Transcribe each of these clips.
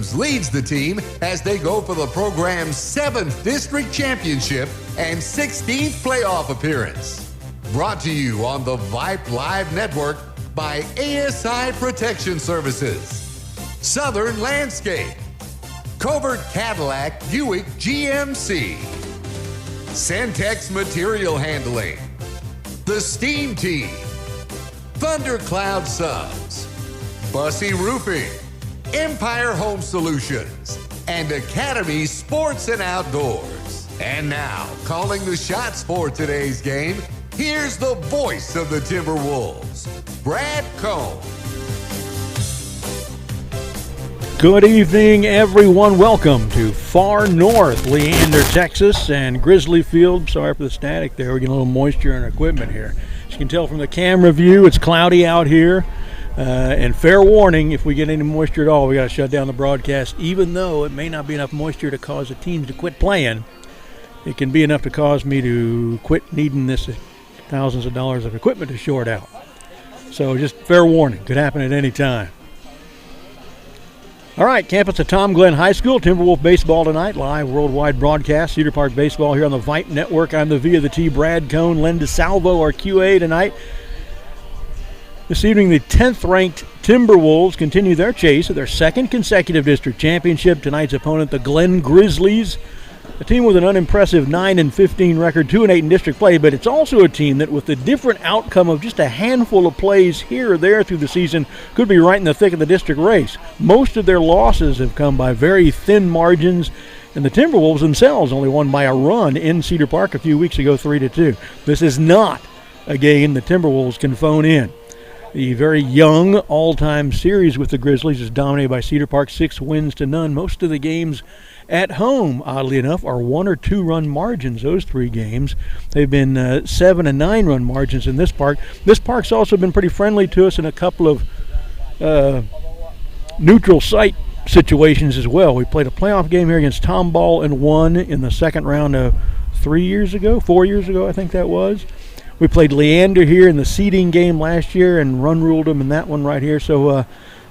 Timberwolves leads the team as they go for the program's 7th district championship and 16th playoff appearance. Brought to you on the Vype Live Network by ASI Protection Services, Southern Landscape, Covert Cadillac Buick GMC, Centex Material Handling, The Steam Team, Thundercloud Subs, Bussy Roofing, Empire Home Solutions, and Academy Sports and Outdoors. And now, calling the shots for today's game, here's the voice of the Timberwolves, Brad Cohn. Good evening, everyone. Welcome to far north Leander, Texas, and Grizzly Field. Sorry for the static there. We're getting a little moisture in our equipment here. As you can tell from the camera view, it's cloudy out here. And fair warning, if we get any moisture at all, we got to shut down the broadcast. Even though it may not be enough moisture to cause the teams to quit playing, it can be enough to cause me to quit needing this thousands of dollars of equipment to short out. So just fair warning, could happen at any time. All right, campus of Tom Glenn High School, Timberwolf baseball tonight, live worldwide broadcast, Cedar Park baseball here on the Vype Network. I'm the V of the T, Brad Cohn, Len DeSalvo, our QA tonight. This evening, the 10th-ranked Timberwolves continue their chase of their second consecutive district championship. Tonight's opponent, the Glen Grizzlies, a team with an unimpressive 9-15 record, 2-8 in district play, but it's also a team that, with the different outcome of just a handful of plays here or there through the season, could be right in the thick of the district race. Most of their losses have come by very thin margins, and the Timberwolves themselves only won by a run in Cedar Park a few weeks ago, 3-2. This is not a game the Timberwolves can phone in. The very young all-time series with the Grizzlies is dominated by Cedar Park, 6 wins to none. Most of the games at home, oddly enough, are 1 or 2 run margins, those 3 games. They've been 7 and 9 run margins in this park. This park's also been pretty friendly to us in a couple of neutral site situations as well. We played a playoff game here against Tomball and won in the second round 4 years ago, I think that was. We played Leander here in the seeding game last year and run-ruled them in that one right here. So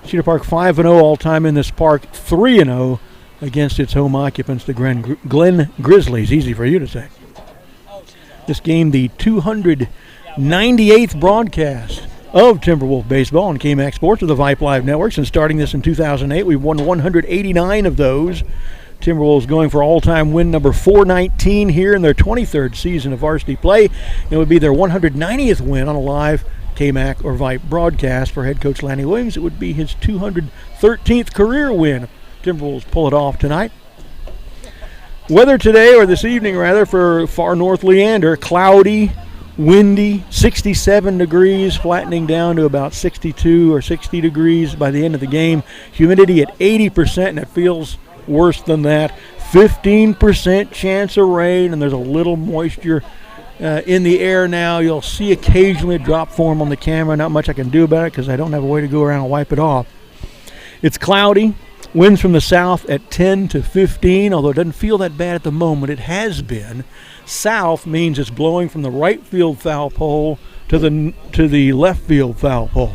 Cedar Park 5-0 all-time in this park, 3-0 against its home occupants, the Glen Grizzlies. Easy for you to say. This game, the 298th broadcast of Timberwolf baseball on KMAX Sports of the Vype Live Networks. And starting this in 2008, we've won 189 of those. Timberwolves going for all-time win number 419 here in their 23rd season of varsity play. It would be their 190th win on a live KMAC or Vype broadcast. For head coach Lanny Williams, it would be his 213th career win. Timberwolves pull it off tonight. Weather today, or this evening rather, for far north Leander, cloudy, windy, 67 degrees, flattening down to about 62 or 60 degrees by the end of the game. Humidity at 80%, and it feels worse than that. 15% chance of rain, and there's a little moisture in the air now. You'll see occasionally a drop form on the camera. Not much I can do about it because I don't have a way to go around and wipe it off. It's cloudy. Winds from the south at 10 to 15, although it doesn't feel that bad at the moment. It has been. South means it's blowing from the right field foul pole to the left field foul pole.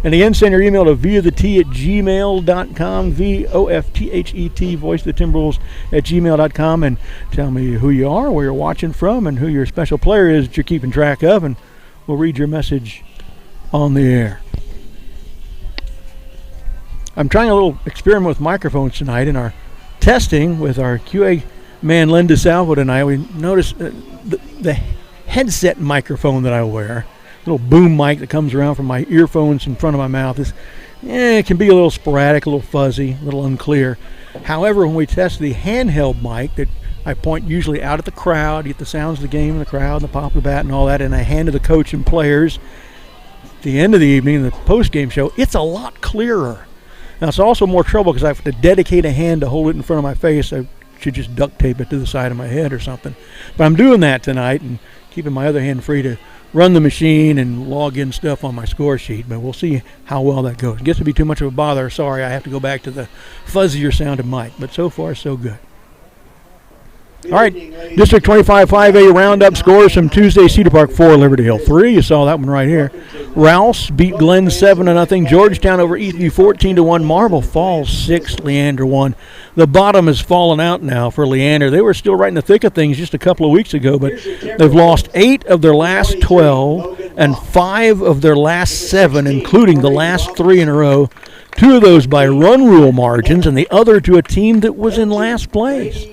And again, send your email to vofthet@gmail.com, VOFTHET, voice of the Timberwolves at gmail.com, and tell me who you are, where you're watching from, and who your special player is that you're keeping track of, and we'll read your message on the air. I'm trying a little experiment with microphones tonight in our testing with our QA man, Len DeSalvo, tonight. We noticed the headset microphone that I wear, little boom mic that comes around from my earphones in front of my mouth, it can be a little sporadic, a little fuzzy, a little unclear. However, when we test the handheld mic that I point usually out at the crowd, get the sounds of the game and the crowd and the pop of the bat and all that, and I hand to the coach and players at the end of the evening, the post-game show, it's a lot clearer. Now, it's also more trouble because I have to dedicate a hand to hold it in front of my face. I should just duct tape it to the side of my head or something. But I'm doing that tonight and keeping my other hand free to run the machine and log in stuff on my score sheet. But we'll see how well that goes. It gets to be too much of a bother. Sorry, I have to go back to the fuzzier sounding mic. But so far, so good. All right, District 25 5A roundup scores from Tuesday. Cedar Park 4, Liberty Hill 3. You saw that one right here. Rouse beat Glen 7-0. Georgetown over Eastview 14-1. Marble Falls 6, Leander 1. The bottom has fallen out now for Leander. They were still right in the thick of things just a couple of weeks ago, but they've lost 8 of their last 12 and 5 of their last 7, including the last 3 in a row. 2 of those by run rule margins, and the other to a team that was in last place.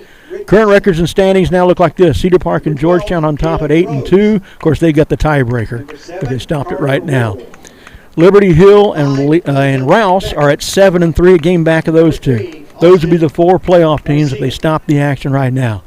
Current records and standings now look like this. Cedar Park and Georgetown on top at 8-2. Of course, they got the tiebreaker, but they stopped it right now. Liberty Hill and Rouse are at 7-3, a game back of those two. Those would be the 4 playoff teams if they stop the action right now.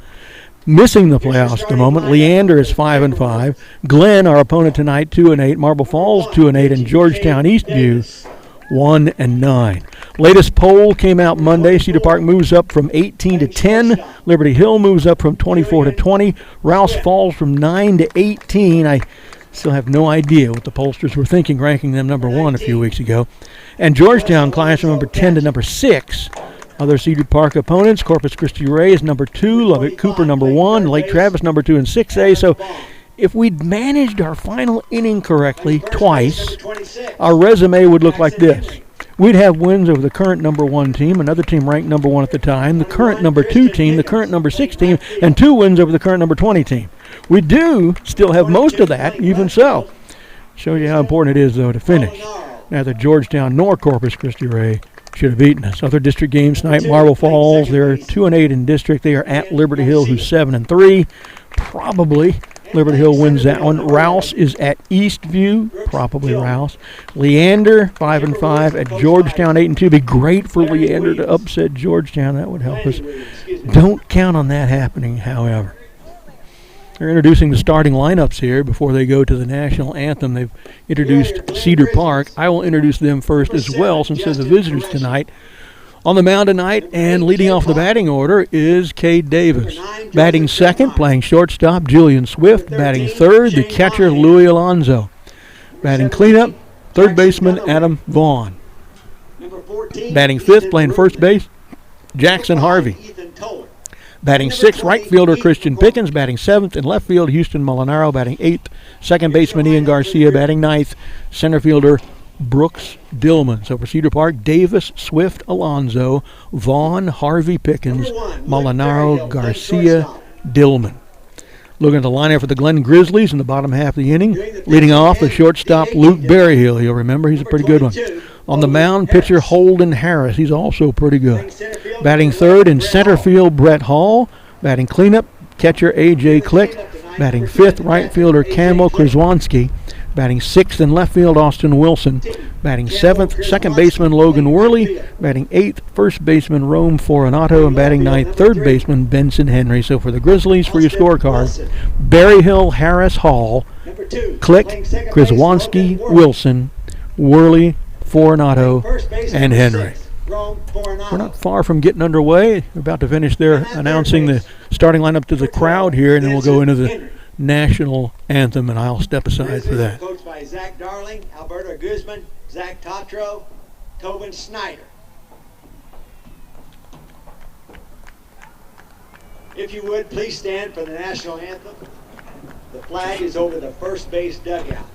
Missing the playoffs at the moment, Leander is 5-5. Glen, our opponent tonight, 2-8. Marble Falls 2-8, and Georgetown Eastview 1-9. Latest poll came out Monday. Cedar Park moves up from 18-10. Liberty Hill moves up from 24-20. Rouse falls from 9-18. I still have no idea what the pollsters were thinking, ranking them number 1 a few weeks ago. And Georgetown climbs from number 10 to number 6. Other Cedar Park opponents: Corpus Christi Ray is number 2, Lubbock Cooper number 1, Lake Travis number 2 in 6A. So if we'd managed our final inning correctly twice, our resume would look like this. We'd have wins over the current number 1 team, another team ranked number 1 at the time, the current number 2 team, the current number 6 team, and 2 wins over the current number 20 team. We do still have most of that, even so. Shows you how important it is, though, to finish. Neither Georgetown nor Corpus Christi Ray should have beaten us. Other district games tonight: Marble Falls, they're 2-8 in district. They are at Liberty Hill, who's 7-3. Probably Liberty Hill wins that one. Rouse is at Eastview, probably Rouse. Leander 5-5 at Georgetown 8-2. Be great for Leander to upset Georgetown. That would help us. Don't count on that happening, however. They're introducing the starting lineups here before they go to the national anthem. They've introduced Cedar Park. I will introduce them first as well, since they're the visitors tonight. On the mound tonight and leading off the batting order is Cade Davis. Batting second, playing shortstop, Julian Swift. Batting third, the catcher, Louis Alonzo. Batting cleanup, third baseman, Adam Vaughn. Batting fifth, playing first base, Jackson Harvey. Batting sixth, right fielder Christian Pickens. Batting seventh in left field, Houston Molinaro. Batting eighth, second baseman Ian Garcia. Batting ninth, center fielder Brooks Dillman. So for Cedar Park, Davis, Swift, Alonzo, Vaughn, Harvey, Pickens, Molinaro, Garcia, Dillman. Looking at the lineup for the Glen Grizzlies in the bottom half of the inning. Leading off, the shortstop Luke Berryhill. You'll remember he's a pretty good one. On the mound, pitcher Holden Harris. He's also pretty good. Batting third in center field, Brett Hall. Batting cleanup, catcher A.J. Click. Batting fifth, right fielder Camo Krzywanski. Batting sixth in left field, Austin Wilson. Batting seventh, second baseman Logan Worley. Batting eighth, first baseman Rome Fortunato. And batting ninth, third baseman Benson Henry. So for the Grizzlies, for your scorecard, Berryhill, Harris, Hall, Click, Krzywanski, Wilson, Worley, Fortunato, and Henry. We're not far from getting underway. We're about to finish there announcing the starting lineup to the crowd here, and then we'll go into the national anthem, and I'll step aside for that. Coached by Zach Darling, Alberto Guzman, Zach Tatro, Tobin Snyder. If you would, please stand for the national anthem. The flag is over the first base dugout.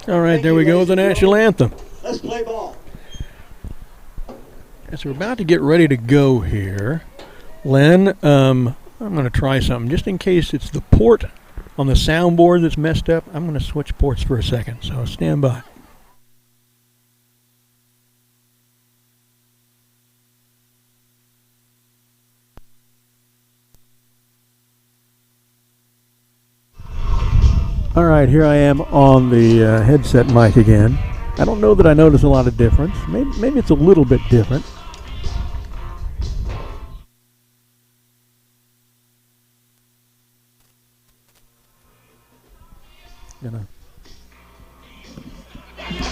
All right, there we go with the national anthem. Let's play ball. As we're about to get ready to go here, Len, I'm going to try something. Just in case it's the port on the soundboard that's messed up, I'm going to switch ports for a second, so stand by. All right, here I am on the headset mic again. I don't know that I notice a lot of difference. Maybe it's a little bit different.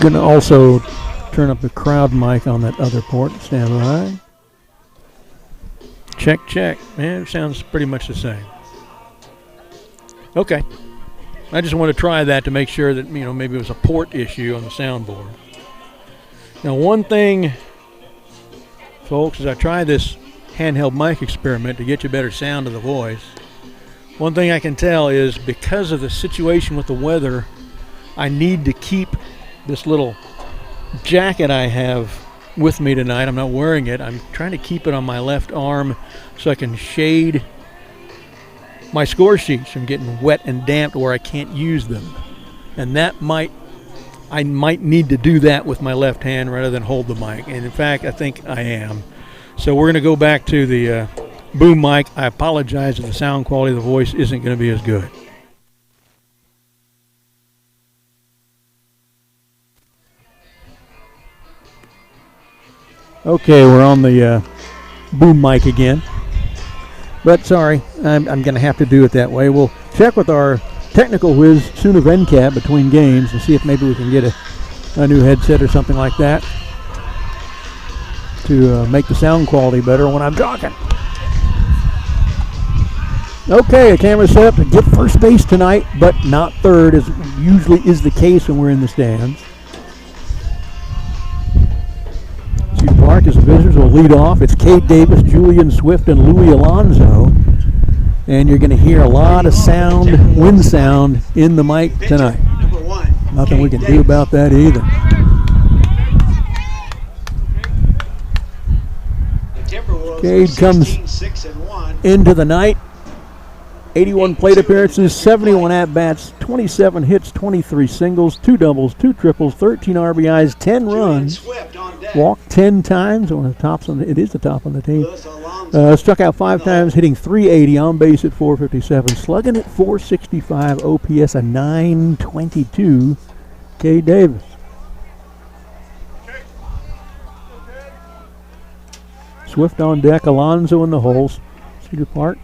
Gonna also turn up the crowd mic on that other port. Stand by. Check, check. Man, it sounds pretty much the same. Okay. I just want to try that to make sure that, maybe it was a port issue on the soundboard. Now, one thing, folks, as I try this handheld mic experiment to get you better sound of the voice, one thing I can tell is because of the situation with the weather, I need to keep this little jacket I have with me tonight. I'm not wearing it. I'm trying to keep it on my left arm so I can shade my score sheets from getting wet and damp where I can't use them. And I might need to do that with my left hand rather than hold the mic. And in fact, I think I am. So we're going to go back to the boom mic. I apologize if the sound quality of the voice isn't going to be as good. Okay, we're on the boom mic again. But sorry, I'm going to have to do it that way. We'll check with our technical whiz, Suna Venkat, between games and see if maybe we can get a new headset or something like that to make the sound quality better when I'm talking. Okay, the camera's set up to get first base tonight, but not third, as usually is the case when we're in the stands. Cedar Park, as the visitors, will lead off. It's Cade Davis, Julian Swift, and Louis Alonso. And you're going to hear a lot of sound, wind sound, in the mic tonight. Nothing we can do about that either. Cade comes into the night. 81 plate appearances, 71 at-bats, 27 hits, 23 singles, 2 doubles, 2 triples, 13 RBIs, 10 runs, walked 10 times. It is the top on the team. Struck out 5 times, hitting .380, on base at .457, slugging at .465, OPS a .922. Cade Davis. Swift on deck, Alonso in the holes. Cedar Park.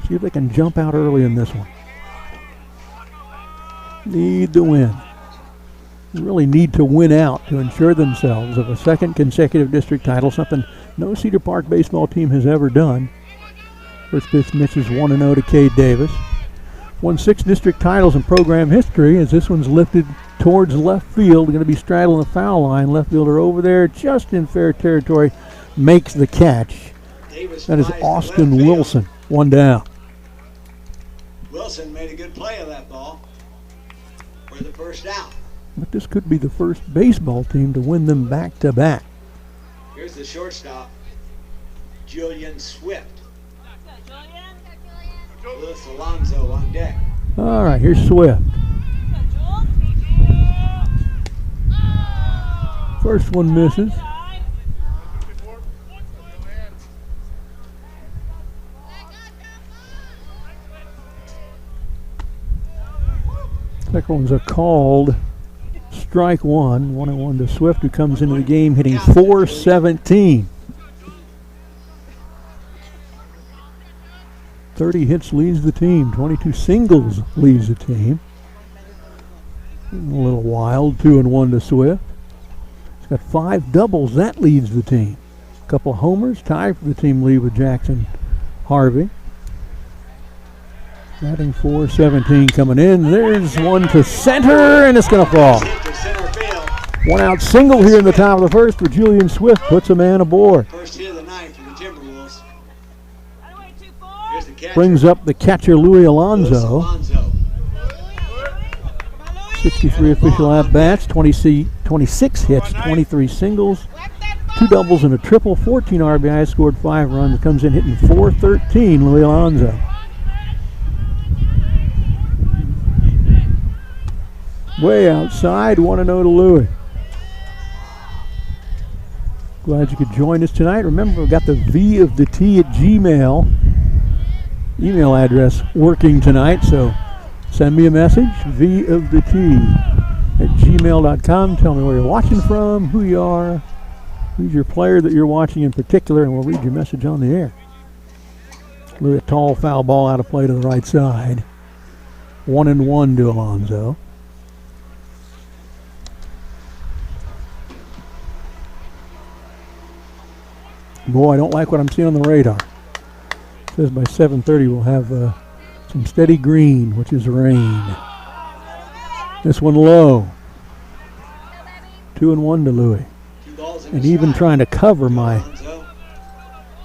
See if they can jump out early in this one. Need the win. Really need to win out to ensure themselves of a second consecutive district title, something no Cedar Park baseball team has ever done. First pitch misses 1-0 to Cade Davis. Won 6 district titles in program history, as this one's lifted towards left field. Going to be straddling the foul line. Left fielder over there, just in fair territory, makes the catch. That is Austin Wilson. 1 down. Wilson made a good play of that ball for the first out. But this could be the first baseball team to win them back-to-back. Here's the shortstop, Julian Swift. Louis Alonso on deck. All right, here's Swift. First one misses. Second one's a called strike one. 1-1 to Swift, who comes into the game hitting .417. 30 hits leads the team. 22 singles leads the team. A little wild. 2-1 to Swift. He's got 5 doubles. That leads the team. A couple of homers. Tied for the team lead with Jackson Harvey. Batting .417 coming in. There's one to center, and it's going to fall. 1 out single here in the top of the first for Julian Swift. Puts a man aboard. First hit of the night for the Timberwolves. Brings up the catcher, Louis Alonso. 63 official at-bats, 26 hits, 23 singles, 2 doubles and a triple, 14 RBIs, scored 5 runs, comes in hitting .413, Louis Alonso. Way outside, 1-0 to Louis. Glad you could join us tonight. Remember, we've got the V of the T at Gmail email address working tonight, so send me a message, V of the T at gmail.com. Tell me where you're watching from, who you are, who's your player that you're watching in particular, and we'll read your message on the air. Louis, a tall foul ball out of play to the right side. 1-1 to Alonso. Boy, I don't like what I'm seeing on the radar. It says by 7:30 we'll have some steady green, which is rain. This one low. 2-1 to Louis. And even trying to cover my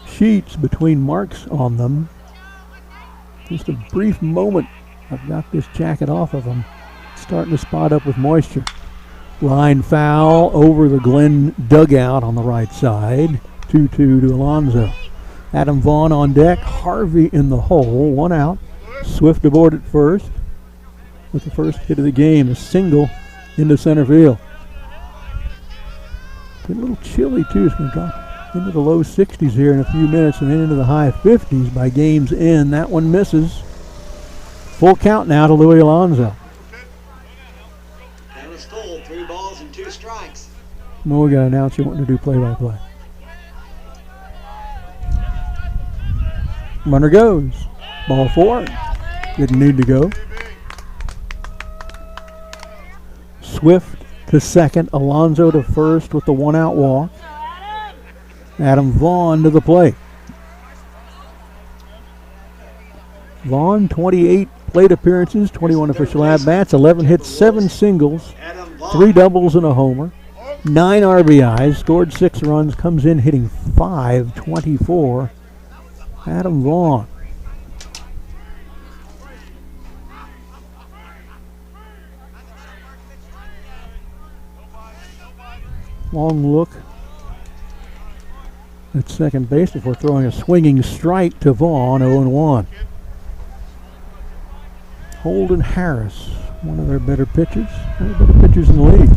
sheets between marks on them. Just a brief moment. I've got this jacket off of them. Starting to spot up with moisture. Line foul over the Glen dugout on the right side. 2-2 to Alonso. Adam Vaughn on deck. Harvey in the hole. 1 out. Swift aboard at first with the first hit of the game. A single into center field. Getting a little chilly too. It's going to drop into the low 60s here in a few minutes and then into the high 50s by game's end. That one misses. Full count now to Louis Alonso. That was full. 3 balls and 2 strikes. Well, we got an announcer wanting to do play-by-play. Runner goes. Ball 4. Didn't need to go. Swift to second. Alonso to first with the 1-out walk. Adam Vaughn to the plate. Vaughn, 28 plate appearances, 21 official at-bats, 11 hits, 7 singles, 3 doubles and a homer, 9 RBIs, scored 6 runs, comes in hitting .524. Adam Vaughn. Long look at second base before throwing a swinging strike to Vaughn, 0-1. Holden Harris, one of their better pitchers. One of the better pitchers in the league.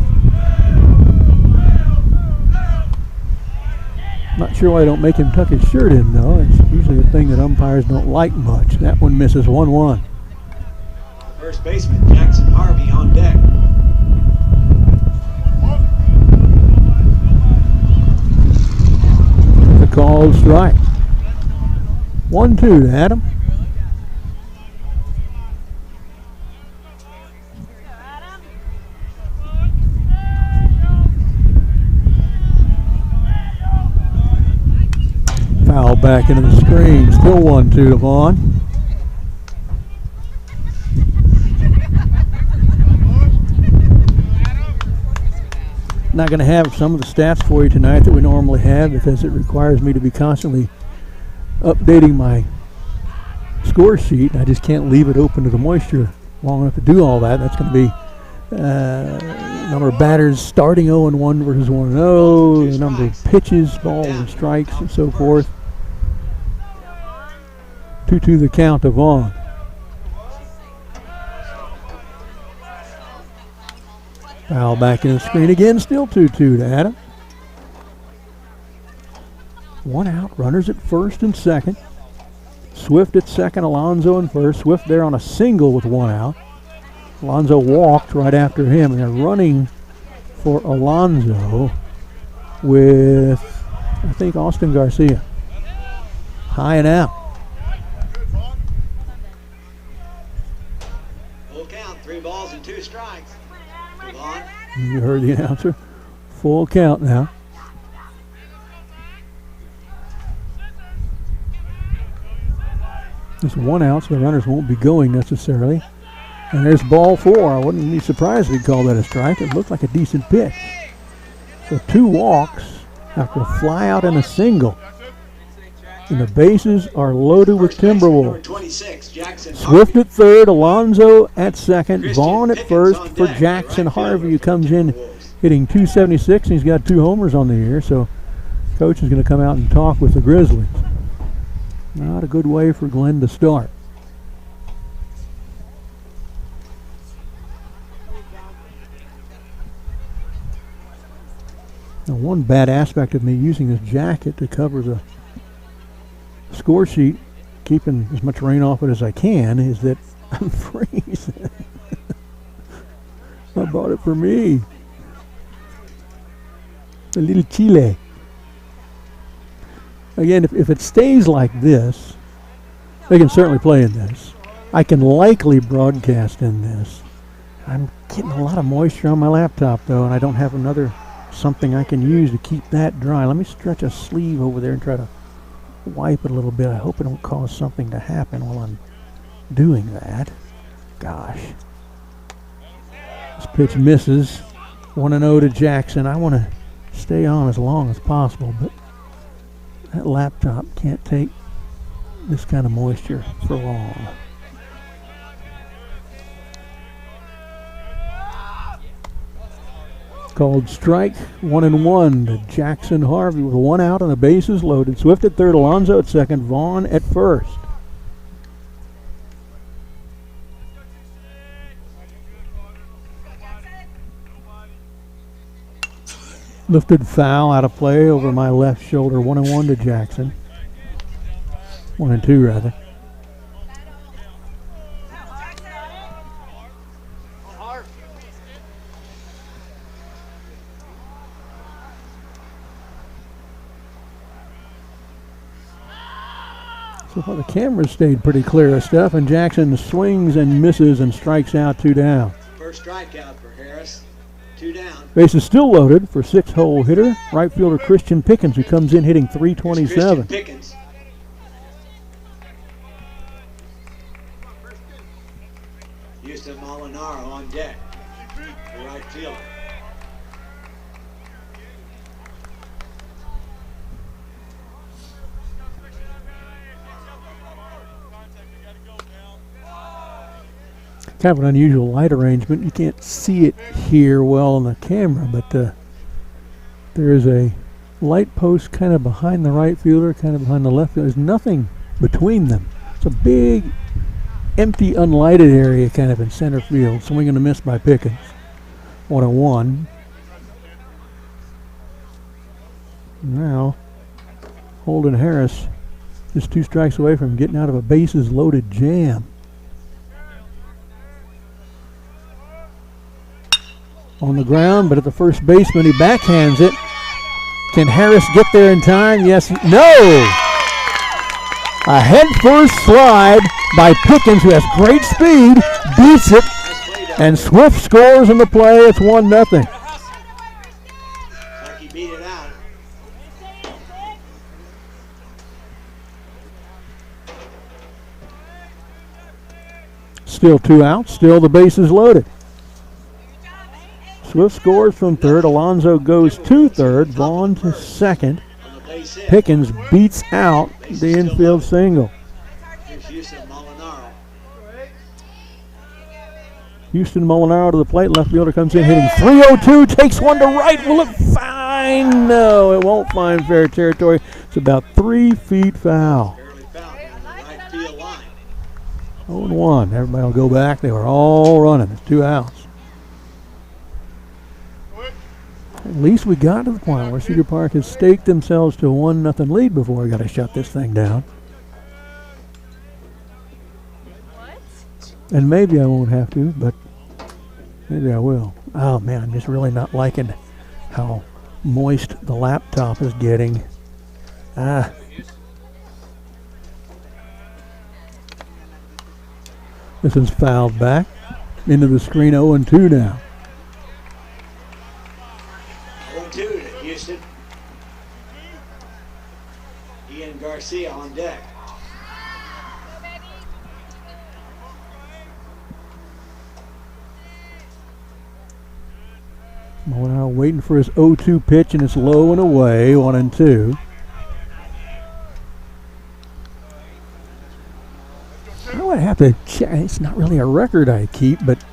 Not sure why I don't make him tuck his shirt in, though. It's usually a thing that umpires don't like much. That one misses 1-1. First baseman Jackson Harvey on deck. The called strike. 1-2 to Adam. Foul back into the screen. Still 1-2 to Vaughn. Not going to have some of the stats for you tonight that we normally have because it requires me to be constantly updating my score sheet. I just can't leave it open to the moisture long enough to do all that. That's going to be number of batters starting 0-1 versus 1-0, the number of pitches, balls, and strikes, and so forth. 2-2 the count to Vaughn. Foul back in the screen again, still 2-2 to Adam. 1 out, runners at first and second. Swift at second, Alonso in first. Swift there on a single with 1 out. Alonso walked right after him, and they're running for Alonso with, I think, Austin Garcia. High and out. Full count, 3 balls and 2 strikes. You heard the announcer. Full count now. There's 1 out, so the runners won't be going necessarily. And there's ball 4. I wouldn't be surprised if we'd call that a strike. It looked like a decent pitch. So 2 walks after a fly out and a single. And the bases are loaded with Timberwolves. 26, Jackson Swift Harvey. at third, Alonso at second, Christian Vaughn at Pickens first on for deck, Jackson right fielder Harvey, who for comes in Timberwolves. hitting .276, and he's got 2 homers on the year, so coach is going to come out and talk with the Grizzlies. Not a good way for Glenn to start. Now, one bad aspect of me using this jacket to cover the score sheet, keeping as much rain off it as I can, is that I'm freezing. I bought it for me. A little chile. Again, if it stays like this, they can certainly play in this. I can likely broadcast in this. I'm getting a lot of moisture on my laptop, though, and I don't have another something I can use to keep that dry. Let me stretch a sleeve over there and try to wipe it a little bit. I hope it don't cause something to happen while I'm doing that. Gosh. This pitch misses. 1-0 to Jackson. I want to stay on as long as possible, but that laptop can't take this kind of moisture for long. Called strike, 1-1 to Jackson Harvey with 1 out and the bases loaded. Swift at third, Alonso at second, Vaughn at first. Lifted foul out of play over my left shoulder, 1-1 to Jackson. 1-2 rather. So far the camera stayed pretty clear of stuff, and Jackson swings and misses and strikes out, 2 down. First strikeout for Harris. 2 down. Base is still loaded for 6-hole hitter, right fielder Christian Pickens, who comes in hitting .327. Pickens. Houston Molinaro on deck. The right fielder. Kind of an unusual light arrangement. You can't see it here well on the camera, but there is a light post kind of behind the right fielder, kind of behind the left fielder. There's nothing between them. It's a big, empty, unlighted area kind of in center field. Swing and a miss by Pickens. 1-1. Now, Holden Harris just 2 strikes away from getting out of a bases loaded jam. On the ground, but at the first baseman, he backhands it. Can Harris get there in time? Yes. No! A head-first slide by Pickens, who has great speed, beats it, and Swift scores in the play. It's 1-0. Like he beat it out. Still 2 outs, still the bases loaded. Swift scores from third. Alonso goes to third. Vaughn to second. Pickens beats out the infield single. Here's Houston Molinaro. Houston Molinaro to the plate. Left fielder comes in hitting .302. Takes one to right. Will it find? No, it won't find fair territory. It's about 3 feet foul. Barely fouled on the right field line. 0-1. Everybody will go back. They were all running. It's 2 outs. At least we got to the point where Cedar Park has staked themselves to a 1-0 lead before we got to shut this thing down. And maybe I won't have to, but maybe I will. Oh man, I'm just really not liking how moist the laptop is getting. This is fouled back into the screen. 0-2 now. 0-2 to Houston. Ian Garcia on deck. Now waiting for his 0-2 pitch, and it's low and away. 1-2. to check. It's not really a record I keep, but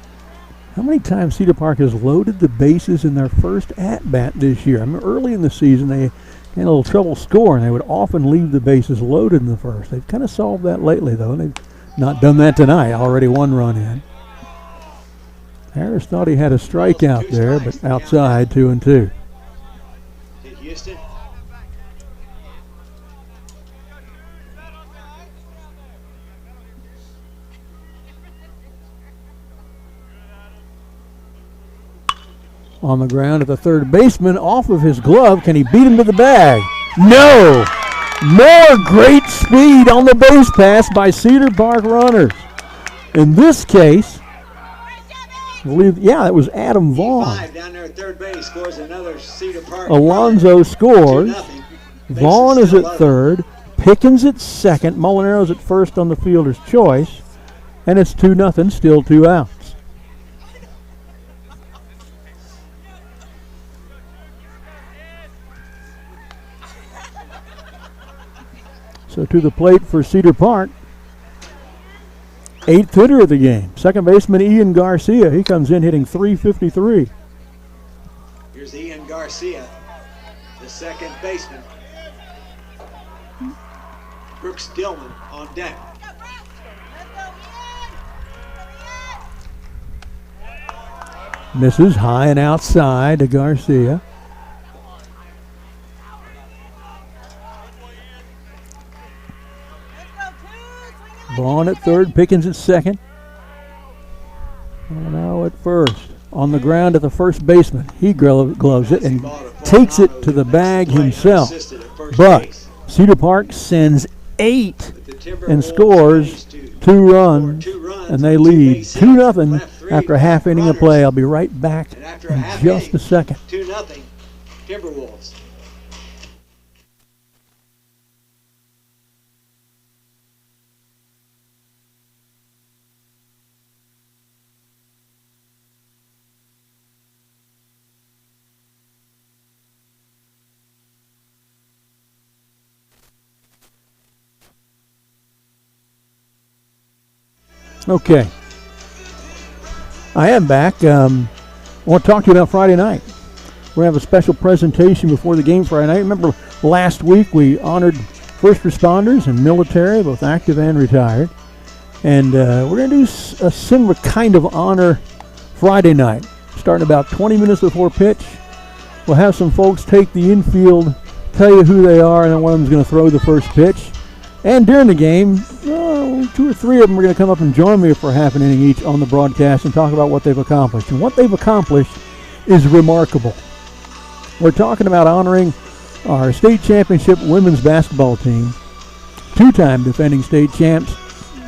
how many times Cedar Park has loaded the bases in their first at-bat this year? I mean, early in the season, they had a little trouble scoring. They would often leave the bases loaded in the first. They've kind of solved that lately, though. They've not done that tonight. Already 1 run in. Harris thought he had a strikeout there, but outside, 2-2. Houston. On the ground at the third baseman, off of his glove. Can he beat him to the bag? No! More great speed on the base pass by Cedar Park runners. In this case, I believe, it was Adam Vaughn. Down there at third base scores another Cedar Park. Alonzo scores. Vaughn is at third. Pickens at second. Molinaro's at first on the fielder's choice. And it's 2-0, still 2 outs. So to the plate for Cedar Park. 8th hitter of the game. Second baseman Ian Garcia. He comes in hitting .353. Here's Ian Garcia, the second baseman. Brooks Dillman on deck. Misses high and outside to Garcia. Vaughn at third, Pickens at second. Now at first. On the ground at the first baseman. He gloves it and takes it to the bag himself. But Cedar Park sends 8 and scores 2 runs, and they lead 2-0 after a half inning of play. I'll be right back in just a second. 2-0 Timberwolves. Okay. I am back. I want to talk to you about Friday night. We're going to have a special presentation before the game Friday night. Remember last week we honored first responders and military, both active and retired. And we're going to do a similar kind of honor Friday night. Starting about 20 minutes before pitch. We'll have some folks take the infield, tell you who they are, and then one of them is going to throw the first pitch. And during the game, 2 or 3 of them are going to come up and join me for half an inning each on the broadcast and talk about what they've accomplished. And what they've accomplished is remarkable. We're talking about honoring our state championship women's basketball team, 2-time defending state champs,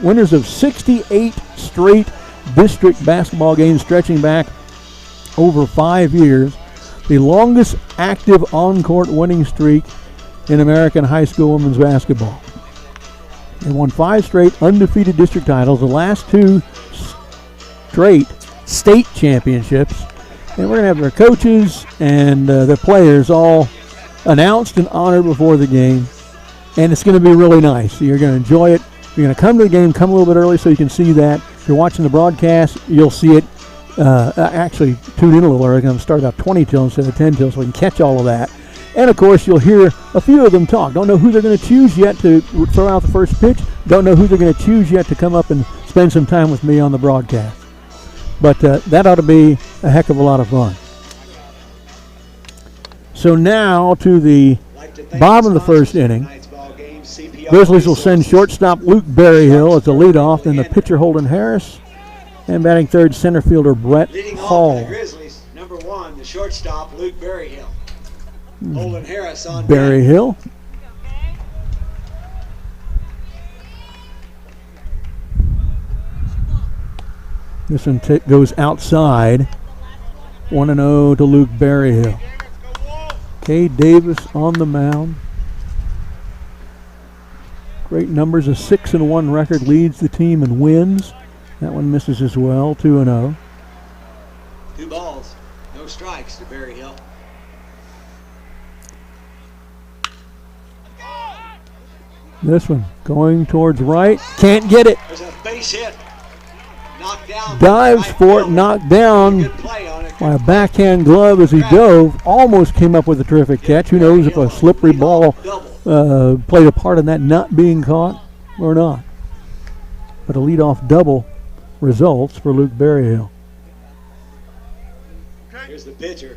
winners of 68 straight district basketball games stretching back over 5 years, the longest active on-court winning streak in American high school women's basketball. They won 5 straight undefeated district titles, the last 2 straight state championships. And we're going to have their coaches and the players all announced and honored before the game. And it's going to be really nice. You're going to enjoy it. You're going to come to the game, come a little bit early so you can see that. If you're watching the broadcast, you'll see it. Actually, tune in a little early. I'm going to start about 20 till instead of 10 till so we can catch all of that. And, of course, you'll hear a few of them talk. Don't know who they're going to choose yet to throw out the first pitch. Don't know who they're going to choose yet to come up and spend some time with me on the broadcast. But that ought to be a heck of a lot of fun. So now to the bottom of the first inning. Grizzlies will send shortstop Luke Berryhill as the leadoff, then the pitcher Holden Harris, and batting third center fielder Brett Hall. Grizzlies, number 1, the shortstop Luke Berryhill. Holden Harris on Berryhill. This one goes outside. 1-0 to Luke Berryhill. Kay Davis on the mound. Great numbers, a 6-1 record, leads the team in wins. That one misses as well, 2-0. 2 balls, no strikes to Berryhill. This one going towards right. Can't get it. There's a base hit. Knocked down. Dives Right for it, fielder. knocked down Good play on it. by a backhand glove as he dove. Almost came up with a terrific catch. Who knows if a slippery ball played a part in that not being caught or not. But a leadoff double results for Luke Berryhill. Here's the pitcher.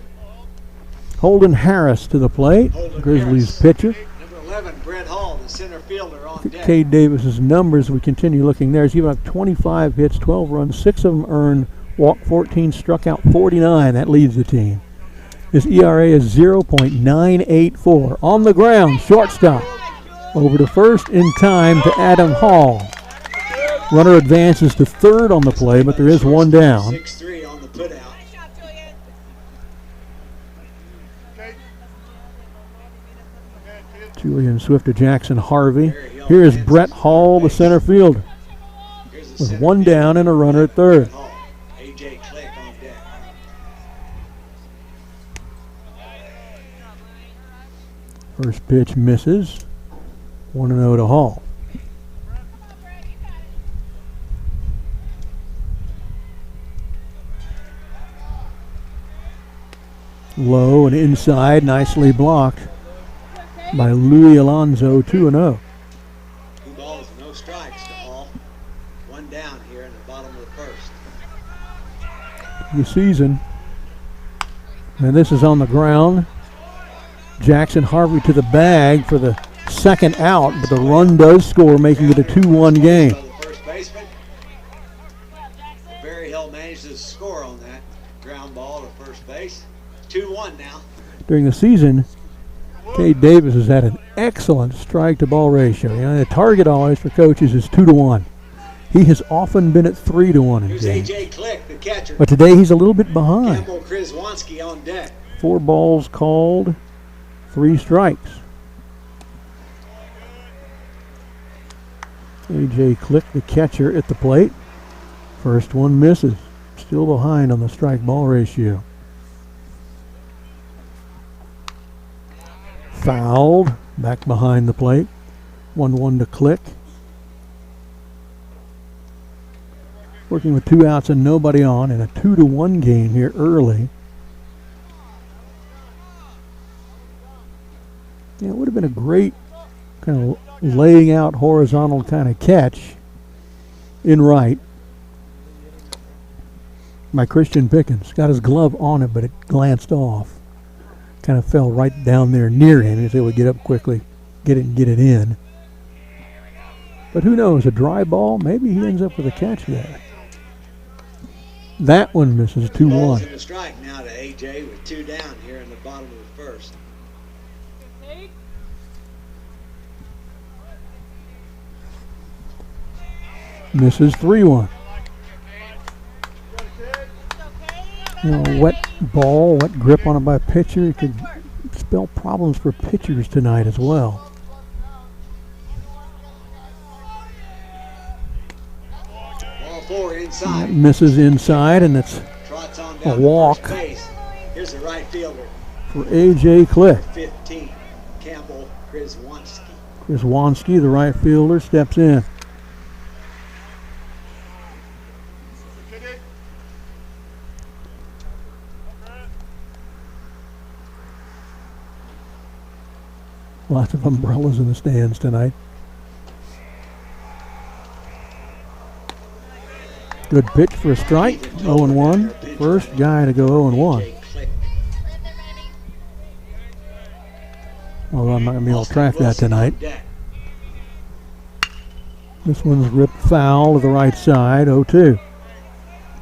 Holden Harris to the plate. Holden Grizzlies Harris. pitcher. Number 11, Brett Hall, the center fielder on deck. Cade Davis's numbers, we continue looking there. He's given up 25 hits, 12 runs, 6 of them earned, walked 14, struck out 49. That leads the team. His ERA is 0.984. On the ground, shortstop. Over to first in time to Adam Hall. Runner advances to third on the play, but there is one down. 6-3 on the putout. Julian Swift to Jackson Harvey. Here is Brett Hall, the center fielder, with one down and a runner at third. AJ Click on deck. First pitch misses. 1-0 to Hall. Low and inside, nicely blocked by Louis Alonso, 2-0. 2 balls, no strikes to Hall. One down here in the bottom of the first. The season. And this is on the ground. Jackson Harvey to the bag for the second out, but the run does score, making it a 2-1 game. The first baseman. Berryhill managed to score on that ground ball to first base. 2-1 now. During the season, Cade Davis has had an excellent strike-to-ball ratio. You know, the target always for coaches is 2-1. He has often been at 3-1 in Here's games. AJ Click, the catcher. But today he's a little bit behind. Campbell Krizwanski on deck. 4 balls called, 3 strikes. AJ Click, the catcher, at the plate. First one misses. Still behind on the strike-ball ratio. Fouled, back behind the plate. 1-1 to Click. Working with 2 outs and nobody on in a 2-1 game here early. Yeah, it would have been a great kind of laying out horizontal kind of catch in right by Christian Pickens. Got his glove on it, but it glanced off. Kind of fell right down there near him. He was able to get up quickly, get it in. But who knows, a dry ball, maybe he ends up with a catch there. That one misses, 2-1. Balls in the strike now to AJ with 2 down here in the bottom of the first. Misses, 3-1. You know, wet ball, wet grip on it by a pitcher. It could spell problems for pitchers tonight as well. Ball 4 inside. Misses inside, and it's Trots on a down to walk first base. Here's the right fielder. for A.J. Click. 15, Campbell Krizwanski. Krizwanski, the right fielder, steps in. Lots of umbrellas in the stands tonight. Good pitch for a strike. 0-1. First guy to go 0-1. Although I'm not going to be able to track that tonight. This one's ripped foul to the right side. 0-2.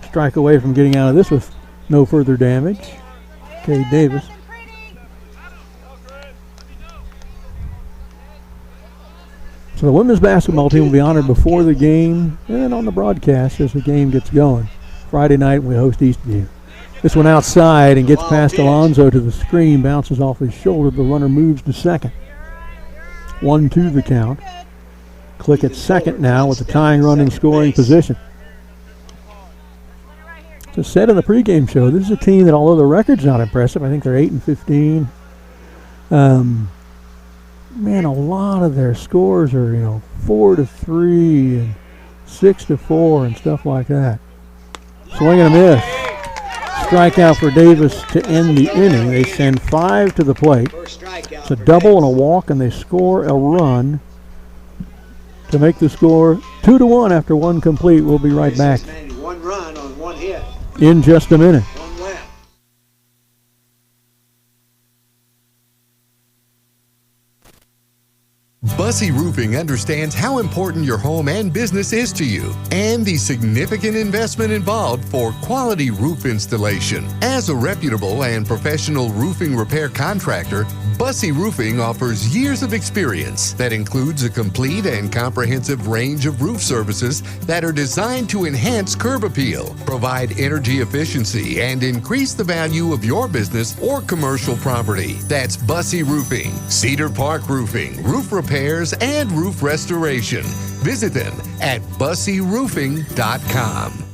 Strike away from getting out of this with no further damage. Cade Davis. So the women's basketball team will be honored before the game and on the broadcast as the game gets going. Friday night we host Eastview. This one outside and gets past Alonso to the screen, bounces off his shoulder. The runner moves to second. 1-2 the count. Click at second now with the tying run in scoring position. As I said in the pregame show, this is a team that, although the record's not impressive, I think they're 8-15. man, a lot of their scores are 4-3 and 6-4 and stuff like that. Swing and a miss. Strikeout for Davis to end the inning. They send 5 to the plate. It's a double and a walk, and they score a run to make the score 2-1 after one complete. We'll be right back One run on one hit. in just a minute. One left. Bussey Roofing understands how important your home and business is to you and the significant investment involved for quality roof installation. As a reputable and professional roofing repair contractor, Bussey Roofing offers years of experience that includes a complete and comprehensive range of roof services that are designed to enhance curb appeal, provide energy efficiency, and increase the value of your business or commercial property. That's Bussey Roofing, Cedar Park Roofing, roof repairs, and roof restoration. Visit them at busseyroofing.com.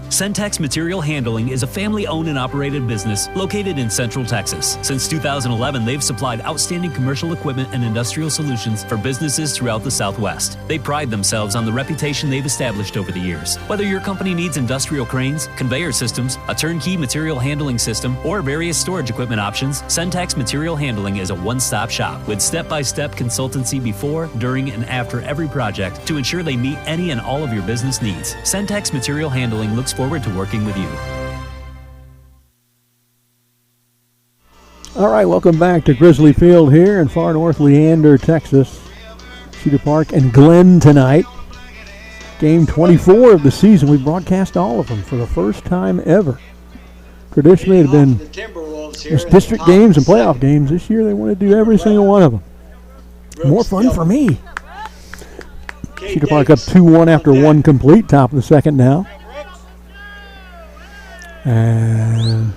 Centex Material Handling is a family-owned and operated business located in Central Texas. Since 2011, they've supplied outstanding commercial equipment and industrial solutions for businesses throughout the Southwest. They pride themselves on the reputation they've established over the years. Whether your company needs industrial cranes, conveyor systems, a turnkey material handling system, or various storage equipment options, Centex Material Handling is a one-stop shop with step-by-step consultancy before, during, and after every project to ensure they meet any and all of your business needs. Centex Material Handling looks forward to working with you. All right, welcome back to Grizzly Field here in far north Leander, Texas. Cedar Park and Glen tonight. Game 24 of the season. We broadcast all of them for the first time ever. Traditionally, it had been just district games and playoff games. This year, they want to do every single one of them. More fun for me. Cedar Park up 2-1 after one complete, top of the second now. And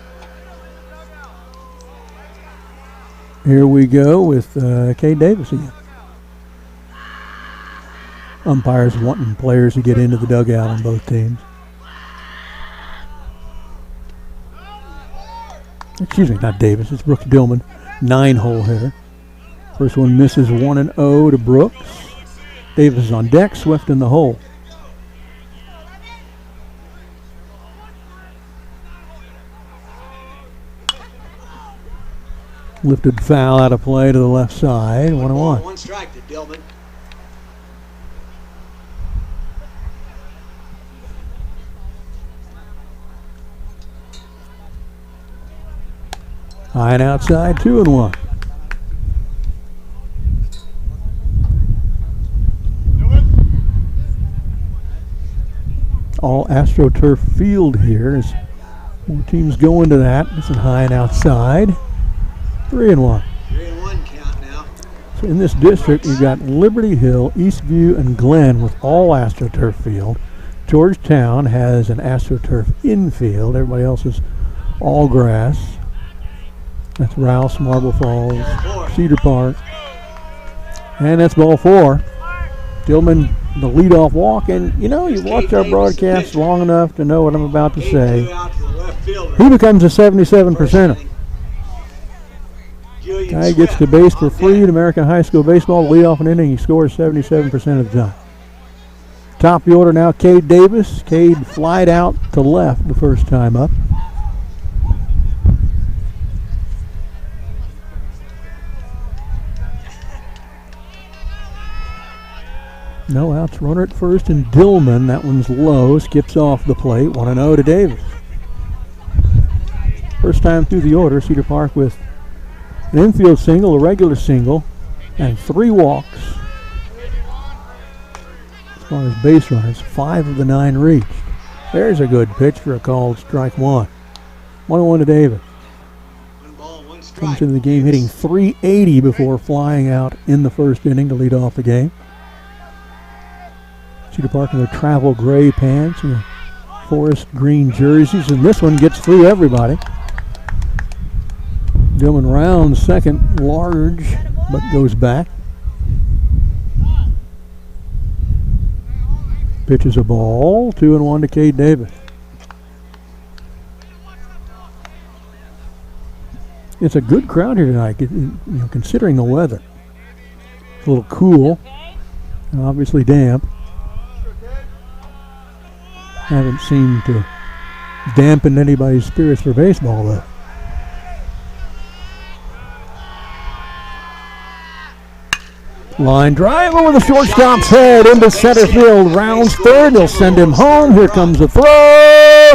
here we go with Cade Davis again. Umpires wanting players to get into the dugout on both teams. Excuse me, not Davis, it's Brooks Dillman. 9-hole hitter. First one misses 1-0 to Brooks. Davis is on deck, Swift in the hole. Lifted foul out of play to the left side, 1-1. One strike to Dillman. High and outside, 2-1. All AstroTurf field here as more teams go into that. This is high and outside. 3-1. 3-1 count now. So in this district, you've got Liberty Hill, Eastview, and Glen with all AstroTurf field. Georgetown has an AstroTurf infield. Everybody else is all grass. That's Rouse, Marble Falls, Cedar Park. And that's ball 4. Dillman, the leadoff walk. And, you watch our broadcast long enough to know what I'm about to say. He becomes a 77%er. Guy gets to base for free in American high school baseball. Lead off an inning, he scores 77% of the time. Top of the order now, Cade Davis. Cade flied out to left the first time up. No outs, runner at first, and Dillman, that one's low, skips off the plate. 1-0 to Davis. First time through the order, Cedar Park with an infield single, a regular single, and 3 walks. As far as base runners, 5 of the 9 reached. There's a good pitch for a called strike 1. 1-1 to Davis. Comes into the game hitting .380 before flying out in the first inning to lead off the game. Cedar Park in their travel gray pants and their forest green jerseys, and this one gets through everybody. Dillman rounds second, large, but goes back. Pitches a ball, 2-1 to Cade Davis. It's a good crowd here tonight, considering the weather. It's a little cool and obviously damp. Haven't seemed to dampen anybody's spirits for baseball, though. Line drive over the shortstop's head into center field. Rounds third. They'll send him home. Here comes the throw.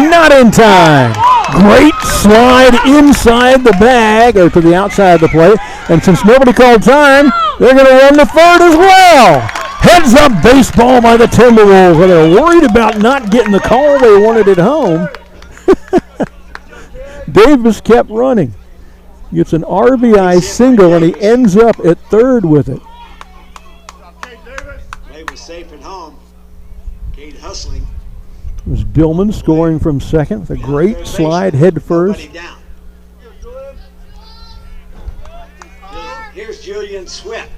Not in time. Great slide inside the bag, or to the outside of the plate. And since nobody called time, they're going to run to third as well. Heads up baseball by the Timberwolves, where they're worried about not getting the call they wanted at home. Davis kept running. Gets an RBI single, and he ends up at third with it. Play was safe at home. Cade hustling. It was Dillman scoring from second with a great slide head first. Here's Julian Swift.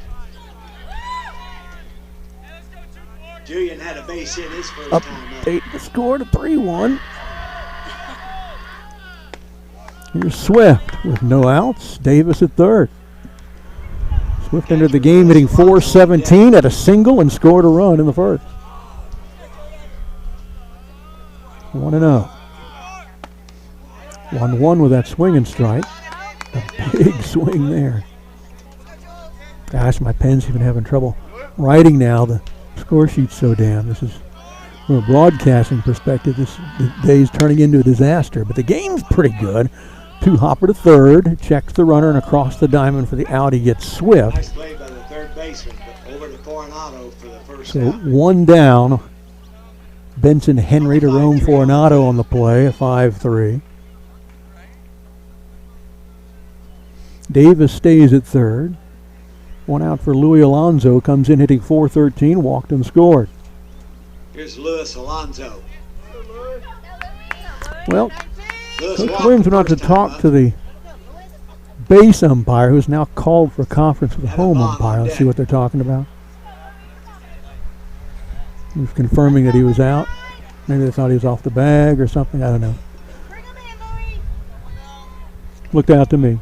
Julian had a base hit his first time up. Update the score to 3-1. Here's Swift with no outs. Davis at third. Swift entered the game hitting .417 at a single and scored a run in the first. 1-0. 1-1 with that swing and strike. A big swing there. Gosh, my pen's even having trouble writing now. The score sheet's so damn. This is, from a broadcasting perspective, this day's turning into a disaster. But the game's pretty good. Two-hopper to third, checks the runner, and across the diamond for the out, he gets Swift. Nice play by the third baseman, over to Coronado for the first So out. one down. Benson Henry to Rome Coronado on the play, a 5-3. Davis stays at third. One out for Louis Alonso, comes in hitting .413, walked and scored. Here's Luis Alonso. Well, Lewis Coach walked Williams the went out to first time talk up. to the base umpire, who's now called for a conference with the Had a home bomb umpire. on Let's see deck. what they're talking about. He was confirming that he was out. Maybe they thought he was off the bag or something. I don't know. Looked out to me.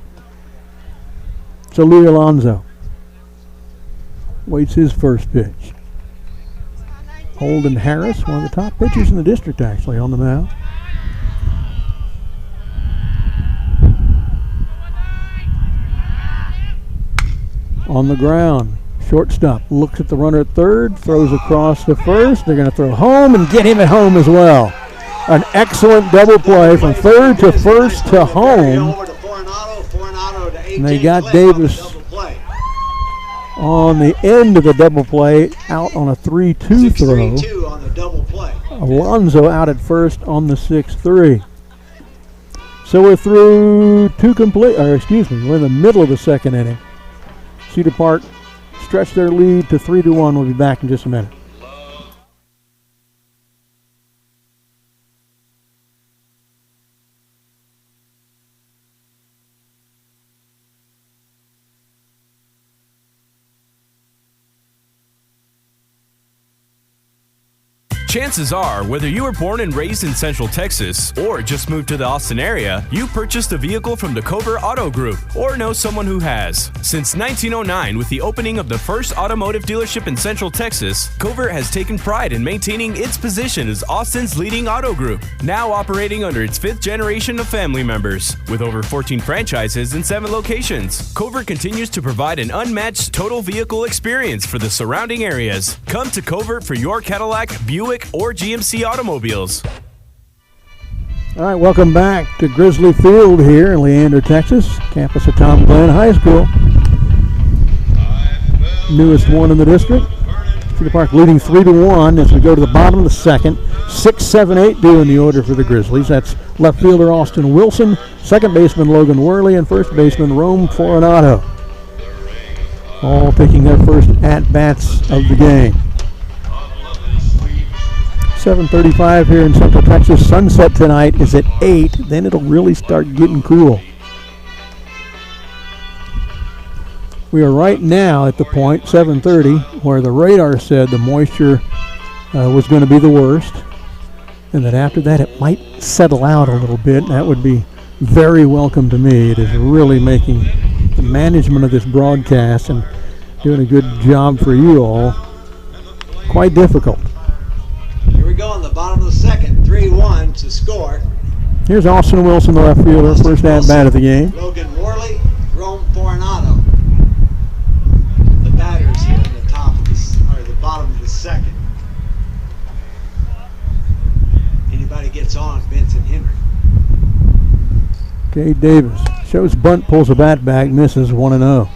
So Louis Alonso waits his first pitch. Holden Harris, one of the top pitchers in the district, actually, on the mound. On the ground. Shortstop looks at the runner at third, throws across to first. They're going to throw home and get him at home as well. An excellent double play from third to first to home. And they got Davis on the end of the double play, out on a 3-2 throw. 6-3-2 on the double play. Alonso out at first on the 6-3. So we're through we're in the middle of the second inning. Cedar Park stretched their lead to 3-1. We'll be back in just a minute. Chances are, whether you were born and raised in Central Texas or just moved to the Austin area, you purchased a vehicle from the Covert Auto Group or know someone who has. Since 1909, with the opening of the first automotive dealership in Central Texas, Covert has taken pride in maintaining its position as Austin's leading auto group, now operating under its fifth generation of family members. With over 14 franchises in 7 locations, Covert continues to provide an unmatched total vehicle experience for the surrounding areas. Come to Covert for your Cadillac, Buick, or GMC automobiles. All right, welcome back to Grizzly Field here in Leander, Texas, campus of Tom Glenn High School. Newest one in the district. Cedar Park leading 3-1 as we go to the bottom of the second. 6, 7, 8 due in the order for the Grizzlies. That's left fielder Austin Wilson, second baseman Logan Worley, and first baseman Rome Coronado. All taking their first at-bats of the game. 7:35 here in Central Texas. Sunset tonight is at 8. Then it'll really start getting cool. We are right now at the point, 7:30, where the radar said the moisture was going to be the worst, and that after that it might settle out a little bit. That would be very welcome to me. It is really making the management of this broadcast and doing a good job for you all. Quite difficult. Here we go in the bottom of the second. 3-1 to score. Here's Austin Wilson, the left fielder, first at-bat of the game. Logan Worley, Rome Foreignato. The batters here in the top of the bottom of the second. Anybody gets on, Benson Henry. Cade Davis shows bunt, pulls the bat back, misses 1-0.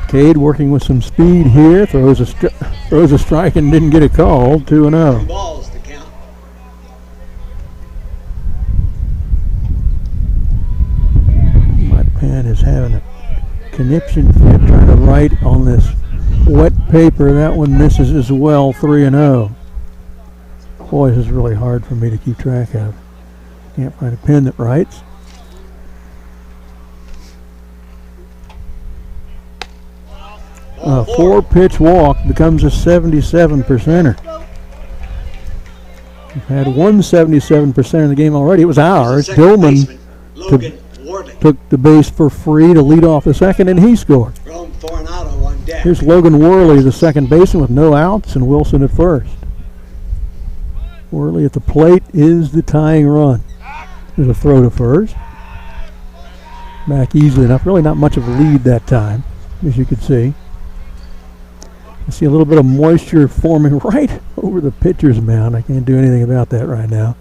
Cade working with some speed here, throws a strike and didn't get a call. 2-0. 3 balls to count. My pen is having a conniption fit trying to write on this wet paper. That one misses as well. 3-0. Boy, this is really hard for me to keep track of. Can't find a pen that writes. A 4-pitch walk becomes a 77%er. We've had one 77% in the game already. It was ours. Dillman took the base for free to lead off the second, and he scored. Rome Foreignato on deck. Here's Logan Worley, the second baseman, with no outs, and Wilson at first. Worley at the plate is the tying run. There's a throw to first. Back easily enough. Really not much of a lead that time, as you can see. I see a little bit of moisture forming right over the pitcher's mound. I can't do anything about that right now.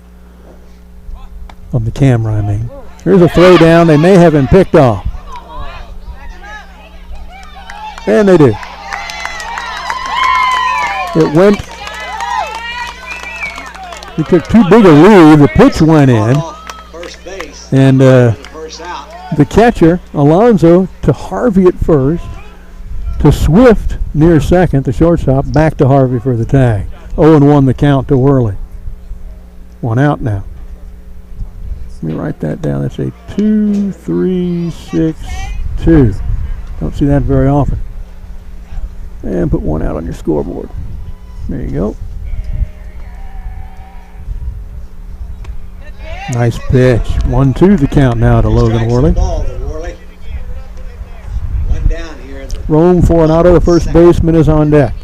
On the camera, I mean. Here's a throw down. They may have been picked off. And they do. It went. He took too big a lead. The pitch went in. And the catcher, Alonso, to Harvey at first. To Swift near second, the shortstop, back to Harvey for the tag. 0-1 the count to Worley. 1 out now. Let me write that down. That's a 2-3-6-2. Don't see that very often. And put 1 out on your scoreboard. There you go. Nice pitch. 1-2 the count now to Logan Worley. Rome Foreignato, the first baseman, is on deck.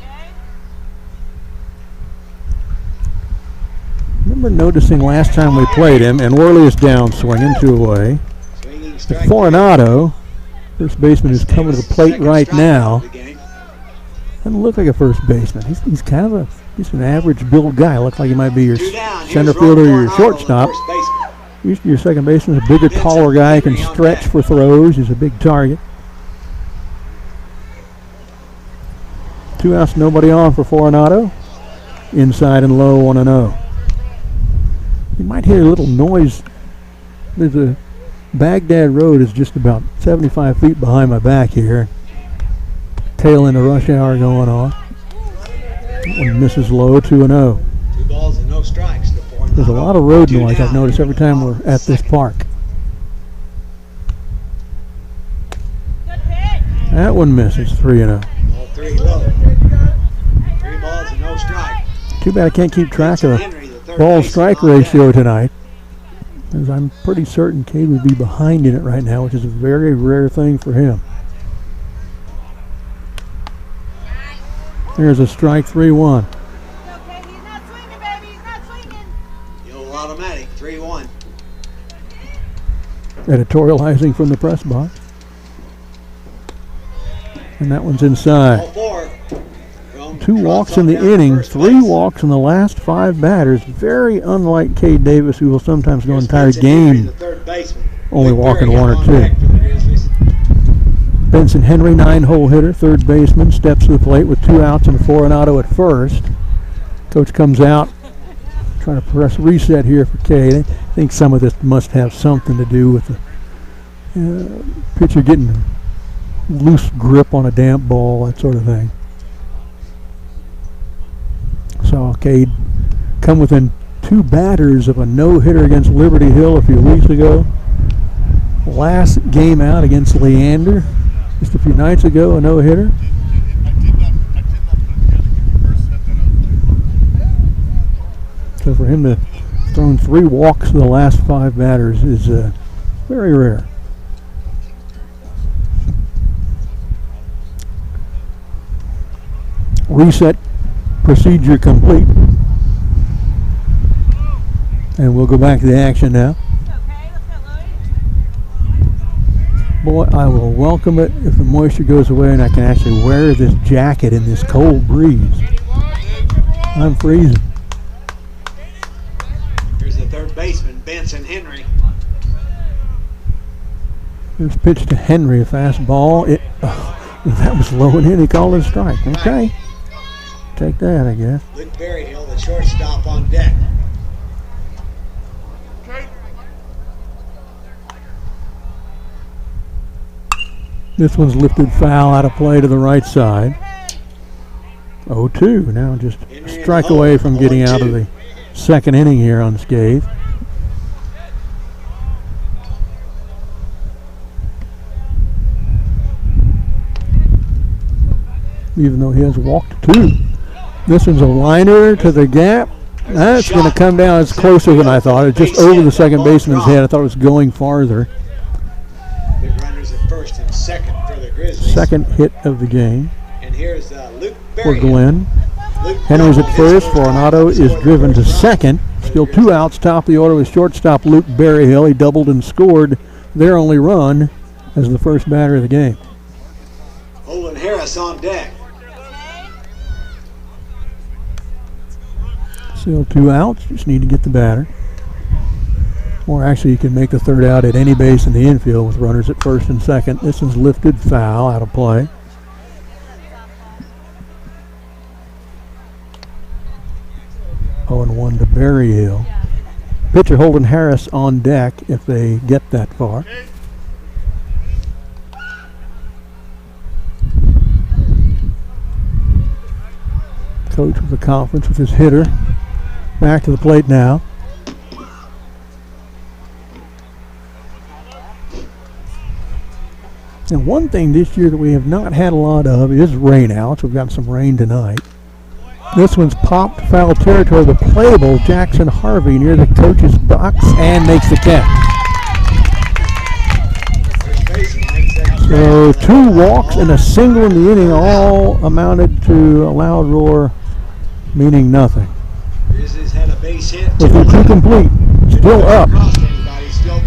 Remember noticing last time we played him, and Worley is down swinging, 2 away. But Foreignato, first baseman who's coming to the plate right now, doesn't look like a first baseman. He's kind of he's an average build guy. Looks like he might be your center fielder or your shortstop. Usually your second baseman is a bigger, taller guy, can stretch for throws. He's a big target. 2 outs, nobody on for Foreignato. Inside and low, 1-0. You might hear a little noise. There's a Baghdad Road is just about 75 feet behind my back here. Tail end of rush hour going on. That one misses low, 2-0. 2 balls and no strikes to Foreignato. There's a lot of road noise I've noticed every time we're at this park. That one misses, 3-0. Ball 3 low. 3 balls and no strike. Too bad I can't keep track of the ball-strike ratio tonight, as I'm pretty certain Cade would be behind in it right now, which is a very rare thing for him. There's a strike, 3-1. Okay, he's not swinging, baby. He's not swinging. Yellow automatic, 3-1. Editorializing from the press box. And that one's inside. Ball 4. 2 walks in the inning, 3 walks in the last 5 batters. Very unlike Cade Davis, who will sometimes go entire game only walking 1 or 2. Benson Henry, 9-hole hitter, third baseman, steps to the plate with 2 outs and Foreignato at first. Coach comes out, trying to press reset here for Cade. I think some of this must have something to do with the pitcher getting a loose grip on a damp ball, that sort of thing. Saw Cade come within 2 batters of a no-hitter against Liberty Hill a few weeks ago. Last game out against Leander, just a few nights ago, a no-hitter. So for him to thrown 3 walks in the last 5 batters is very rare. Reset procedure complete. And we'll go back to the action now. Boy, I will welcome it if the moisture goes away and I can actually wear this jacket in this cold breeze. I'm freezing. Here's the third baseman, Benson Henry. Here's pitch to Henry, a fastball. That was low and in. He called it a strike. Okay. Take that, I guess. Luke Berryhill, the shortstop, on deck. This one's lifted foul out of play to the right side. 0-2. Now just a strike away from getting out of the second inning here unscathed. Even though he has walked 2. This one's a liner to the gap. That's going to come down. It's closer than I thought. It's just over the second baseman's head. I thought it was going farther. Big runners at first and second for the Grizzlies. Second hit of the game And here's Luke for Berryhill. Glenn. Henry's at first. Fortunato is driven to second. Still 2 outs. Top of the order with shortstop Luke Berryhill. He doubled and scored their only run as the first batter of the game. Olin Harris on deck. Still 2 outs, just need to get the batter. Or actually, you can make the third out at any base in the infield with runners at first and second. This is lifted foul, out of play. Oh, and 1 to Berryhill. Pitcher Holden Harris on deck if they get that far. Coach with the conference with his hitter. Back to the plate now. And one thing this year that we have not had a lot of is rain outs. We've got some rain tonight. This one's popped foul territory. The playable Jackson Harvey near the coach's box and makes the catch. So 2 walks and a single in the inning all amounted to a loud roar, meaning nothing. Grizzlies had a base hit. With the 2 complete, still up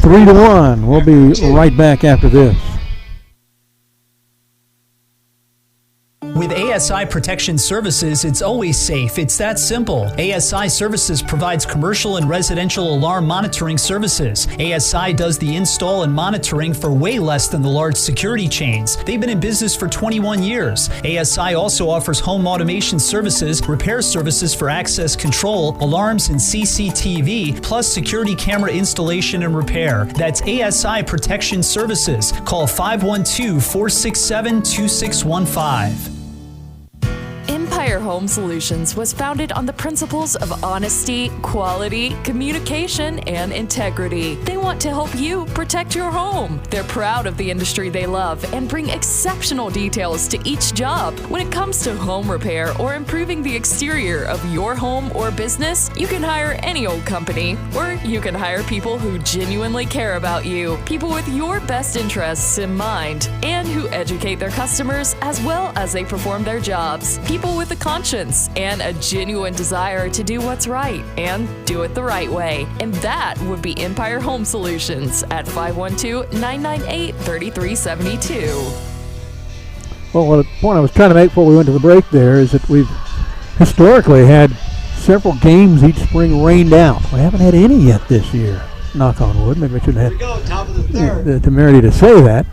3-1. We'll be right back after this. With ASI Protection Services, it's always safe. It's that simple. ASI Services provides commercial and residential alarm monitoring services. ASI does the install and monitoring for way less than the large security chains. They've been in business for 21 years. ASI also offers home automation services, repair services for access control, alarms and CCTV, plus security camera installation and repair. That's ASI Protection Services. Call 512-467-2615. Empire Home Solutions was founded on the principles of honesty, quality, communication, and integrity. They want to help you protect your home. They're proud of the industry they love and bring exceptional details to each job. When it comes to home repair or improving the exterior of your home or business, you can hire any old company, or you can hire people who genuinely care about you, people with your best interests in mind, and who educate their customers as well as they perform their jobs. People with a conscience and a genuine desire to do what's right and do it the right way. And that would be Empire Home Solutions at 512-998-3372. Well, the point I was trying to make before we went to the break there is that we've historically had several games each spring rained out. We haven't had any yet this year. Knock on wood. Maybe I shouldn't have Here we go, top of the third. the temerity to say that.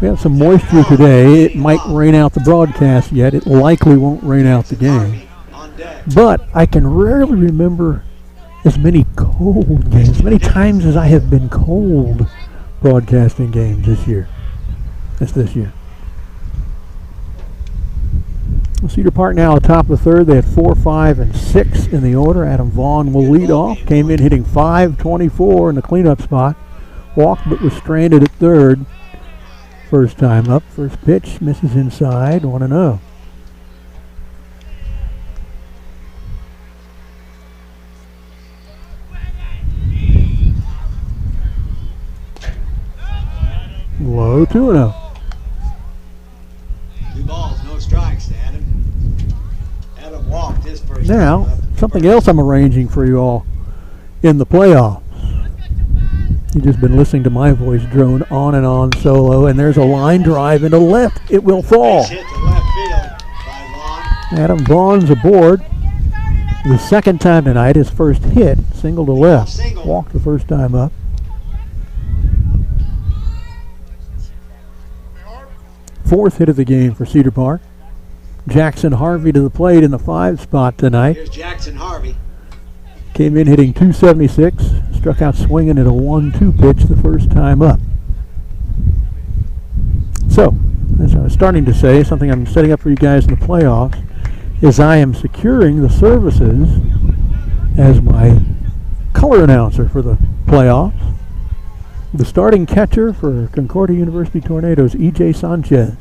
We have some moisture today. It might rain out the broadcast yet. It likely won't rain out the game. On deck. But I can rarely remember as many cold games, as many times as I have been cold broadcasting games this year. This year. Cedar Park now at the top of the third. They had 4, 5, and 6 in the order. Adam Vaughn will lead off. Came in hitting .524 in the cleanup spot. Walked but was stranded at third. First time up. First pitch misses inside. 1-0. Low 2-0. 2 balls, no strikes to Adam. Adam walked his first Now, time up. something else I'm arranging for you all in the playoffs. You've just been listening to my voice drone on and on solo, and there's a line drive into left. It will fall. Base hit to left field by Vaughn. Adam Vaughn's aboard. The second time tonight, his first hit, single to left. Single. Walked the first time up. Fourth hit of the game for Cedar Park. Jackson Harvey to the plate in the 5 spot tonight. Here's Jackson Harvey. Came in hitting 276, struck out swinging at a 1-2 pitch the first time up. So, as I was starting to say, something I'm setting up for you guys in the playoffs is I am securing the services as my color announcer for the playoffs. The starting catcher for Concordia University Tornadoes, E.J. Sanchez.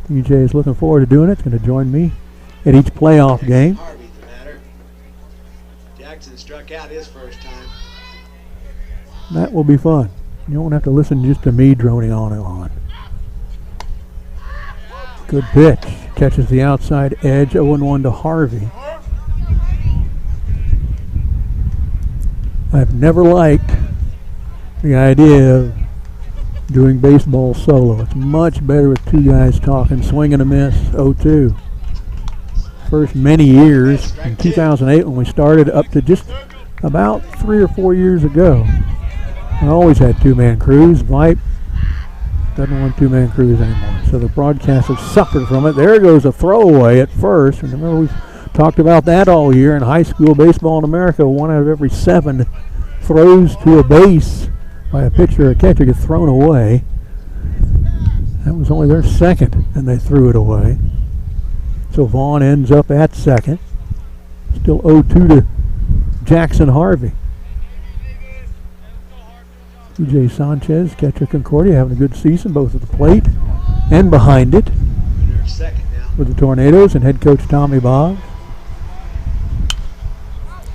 E.J. is looking forward to doing it. It's going to join me at each playoff Jackson game. Harvey, the batter. Jackson struck out his first time. That will be fun. You won't have to listen just to me droning on and on. Good pitch. Catches the outside edge. 0-1 to Harvey. I've never liked the idea of doing baseball solo. It's much better with 2 guys talking. Swing and a miss. 0-2. First many years, in 2008 when we started, up to just about 3 or 4 years ago, I always had 2-man crews. Vype doesn't want 2-man crews anymore. So the broadcast has suffered from it. There goes a throwaway at first. And remember, we've talked about that all year. In high school baseball in America, 1 out of every 7 throws to a base by a pitcher or a catcher get thrown away. That was only their second, and they threw it away. So Vaughn ends up at second. Still 0-2 to Jackson Harvey. E.J. Sanchez, catcher Concordia, having a good season both at the plate and behind it They're second now. for the Tornadoes and head coach Tommy Boggs.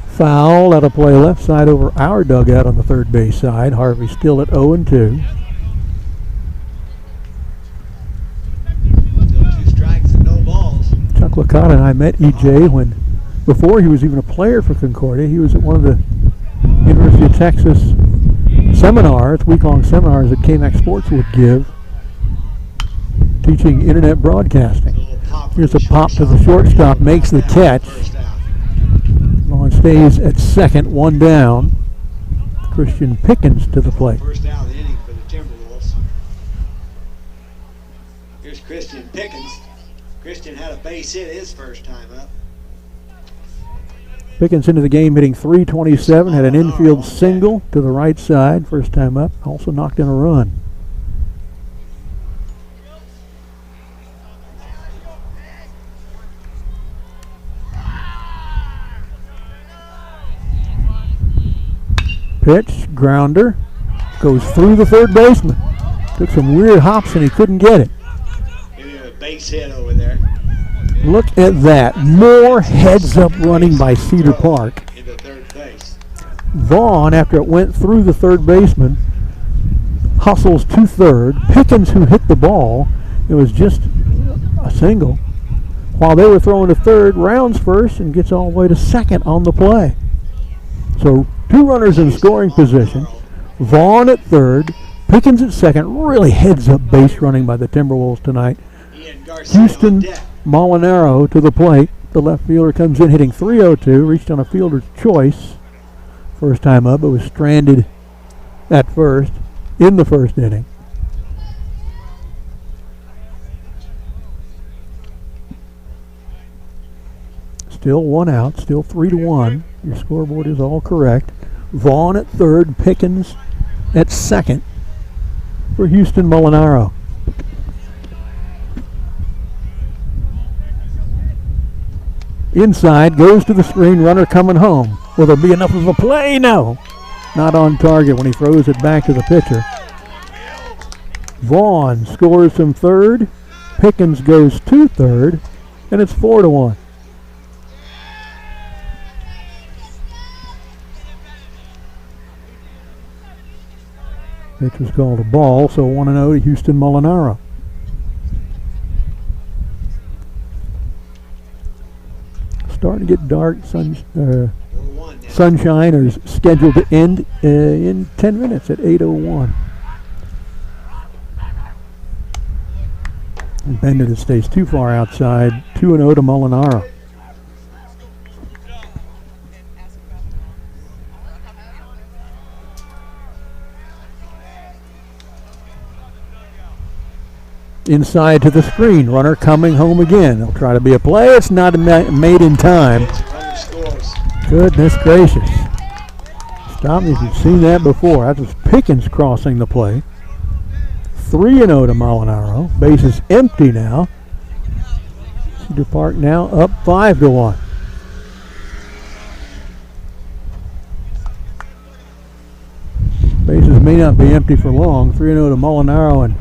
Foul out of play left side over our dugout on the third base side. Harvey still at 0-2. Still 2 strikes and no balls. Chuck Licata and I met E.J. when, before he was even a player for Concordia, he was at one of the University of Texas seminars, week-long seminars that KMAX Sports would give, teaching internet broadcasting. Here's a pop to the shortstop, makes the catch. Vaughn stays at second, 1 down. Christian Pickens to the plate. First out of the inning for the Timberwolves. Here's Christian Pickens. Christian had a base hit his first time up. Pickens into the game hitting .327, had an infield single to the right side, first time up. Also knocked in a run. Pitch, grounder, goes through the third baseman. Took some weird hops and he couldn't get it. Maybe a base hit over there. Look at that. More heads-up running by Cedar Park. Into third base. Vaughn, after it went through the third baseman, hustles to third. Pickens, who hit the ball, it was just a single. While they were throwing to third, rounds first and gets all the way to second on the play. So 2 runners in scoring position. Vaughn at third, Pickens at second. Really heads-up base running by the Timberwolves tonight. Ian Garcia Houston on deck. Molinaro to the plate. The left fielder comes in hitting .302, reached on a fielder's choice. First time up, but was stranded at first in the first inning. Still 1 out, still 3-1. Your scoreboard is all correct. Vaughn at third, Pickens at second for Houston Molinaro. Inside, goes to the screen, runner coming home. Will there be enough of a play? No. Not on target when he throws it back to the pitcher. Vaughn scores from third. Pickens goes to third, and it's 4-1. Pitch was called a ball, so 1-0 to Houston Molinaro. Starting to get dark. Sunshine is scheduled to end in 10 minutes at 8:01. And Bender that stays too far outside. 2-0 to Molinaro. Inside to the screen. Runner coming home again. It'll try to be a play. It's not made in time. Goodness gracious. Stop me if you've seen that before. That was Pickens crossing the play. 3-0 to Molinaro. Base is empty now. Cedar Park now up 5-1. Bases may not be empty for long. 3-0 to Molinaro, and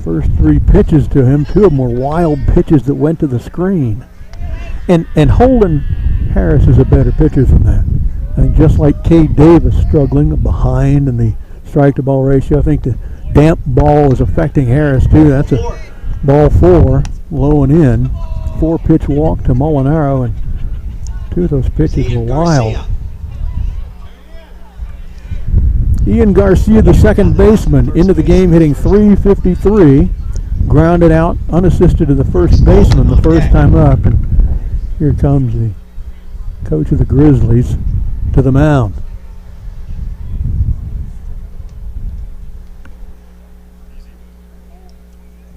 first three pitches to him, two of them were wild pitches that went to the screen. And Holden Harris is a better pitcher than that. I think just like Cade Davis struggling behind in the strike to ball ratio, I think the damp ball is affecting Harris too. That's a ball 4, low and in. 4-pitch walk to Molinaro, and two of those pitches were wild. Ian Garcia, the second baseman, into the game hitting .353. Grounded out unassisted to the first baseman the first time up. And here comes the coach of the Grizzlies to the mound.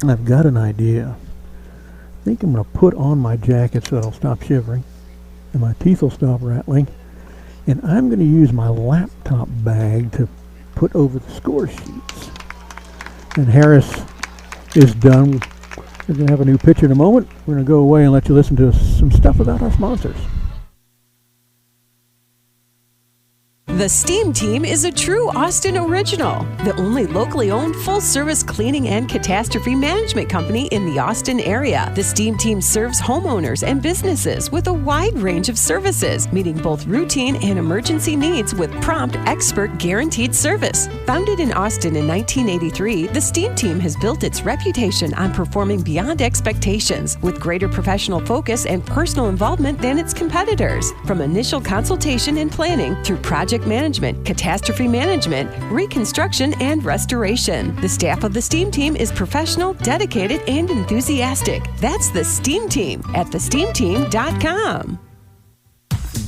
I've got an idea. I think I'm going to put on my jacket so I'll stop shivering and my teeth will stop rattling. And I'm going to use my laptop bag to put over the score sheets. And Harris is done. We're going to have a new pitcher in a moment. We're going to go away and let you listen to some stuff about our sponsors. The Steam Team is a true Austin original, the only locally owned full-service cleaning and catastrophe management company in the Austin area. The Steam Team serves homeowners and businesses with a wide range of services, meeting both routine and emergency needs with prompt, expert, guaranteed service. Founded in Austin in 1983, the Steam Team has built its reputation on performing beyond expectations with greater professional focus and personal involvement than its competitors. From initial consultation and planning through project management, catastrophe management, reconstruction, and restoration. The staff of the Steam Team is professional, dedicated, and enthusiastic. That's the Steam Team at thesteamteam.com.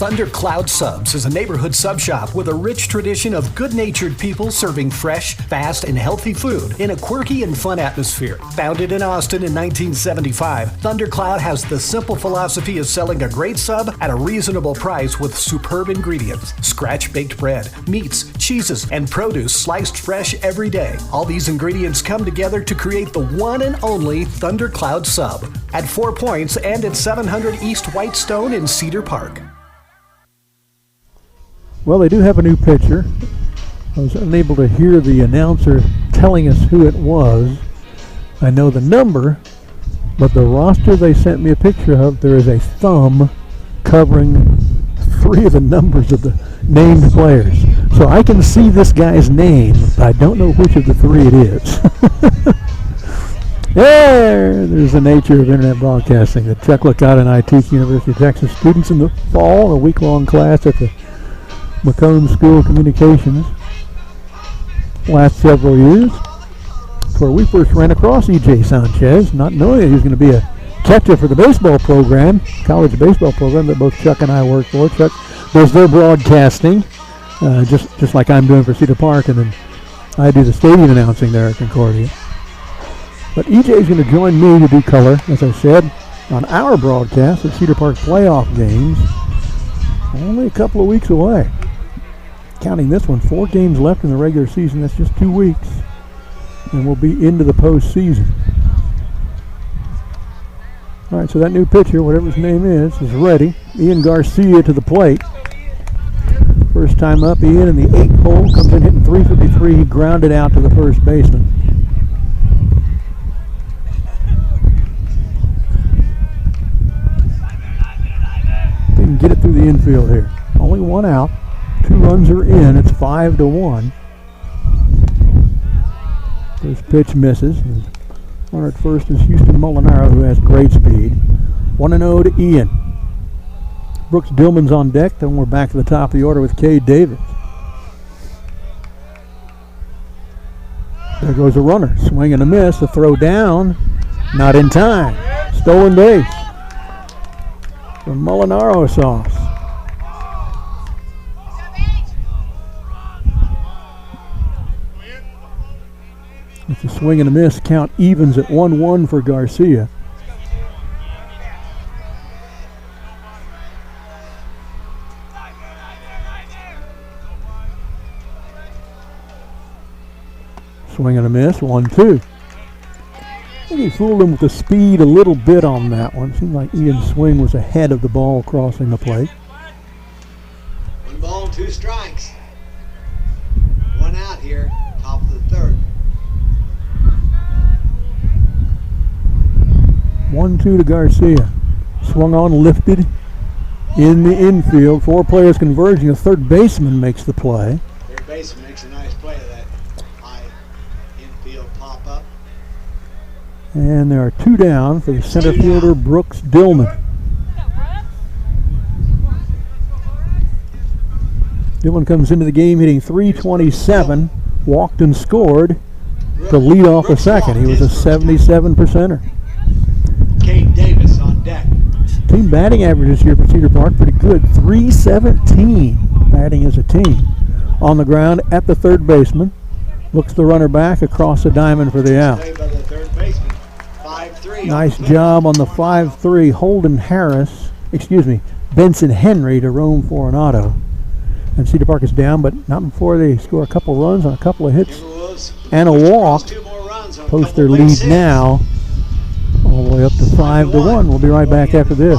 Thundercloud Subs is a neighborhood sub shop with a rich tradition of good-natured people serving fresh, fast, and healthy food in a quirky and fun atmosphere. Founded in Austin in 1975, Thundercloud has the simple philosophy of selling a great sub at a reasonable price with superb ingredients. Scratch-baked bread, meats, cheeses, and produce sliced fresh every day. All these ingredients come together to create the one and only Thundercloud Sub at 4 Points and at 700 East Whitestone in Cedar Park. Well, they do have a new pitcher. I was unable to hear the announcer telling us who it was. I know the number, but the roster they sent me a picture of, there is a thumb covering 3 of the numbers of the named players. So I can see this guy's name, but I don't know which of the 3 it is. There's the nature of internet broadcasting. The Chuck Licata and I teach University of Texas students in the fall, a week-long class at the Macomb School of Communications. Last several years, where we first ran across E.J. Sanchez, not knowing that he was going to be a catcher for the baseball program, college baseball program that both Chuck and I work for. Chuck does their broadcasting, just like I'm doing for Cedar Park, and then I do the stadium announcing there at Concordia. But E.J. is going to join me to do color, as I said, on our broadcast at Cedar Park playoff games. Only a couple of weeks away. Counting this one, 4 games left in the regular season. That's just 2 weeks. And we'll be into the postseason. All right, so that new pitcher, whatever his name is ready. Ian Garcia to the plate. First time up, Ian in the 8th hole. Comes in hitting .353. He grounded out to the first baseman. Didn't get it through the infield here. Only 1 out. 2 runs are in. It's 5-1. First pitch misses. Runner at first is Houston Molinaro, who has great speed. 1-0 to Ian. Brooks Dillman's on deck. Then we're back to the top of the order with Cade Davis. There goes a runner. Swing and a miss. The throw down. Not in time. Stolen base from Molinaro Sauce. It's a swing and a miss. Count evens at 1-1 for Garcia. Swing and a miss. 1-2. I think he fooled him with the speed a little bit on that one. Seemed like Ian's swing was ahead of the ball crossing the plate. 1 ball, 2 strikes. 1 out here, top of the 3rd. 1-2 to Garcia. Swung on, lifted in the infield. 4 players converging. A third baseman makes the play. Third baseman makes a nice play of that high infield pop up. And there are 2 down for the center fielder, Brooks Dillman. Dillman comes into the game hitting .327, walked and scored to lead off the second. He was a 77%er. Cade Davis on deck. Team batting average this year for Cedar Park, pretty good. .317 batting as a team. On the ground at the third baseman. Looks the runner back across the diamond for the out. Played by the third baseman. 5-3. Nice job on the 5-3. Benson Henry to roam for an auto. And Cedar Park is down, but not before they score a couple runs on a couple of hits and a walk. Post their lead now all the way up to 5-1. We'll be right back after this.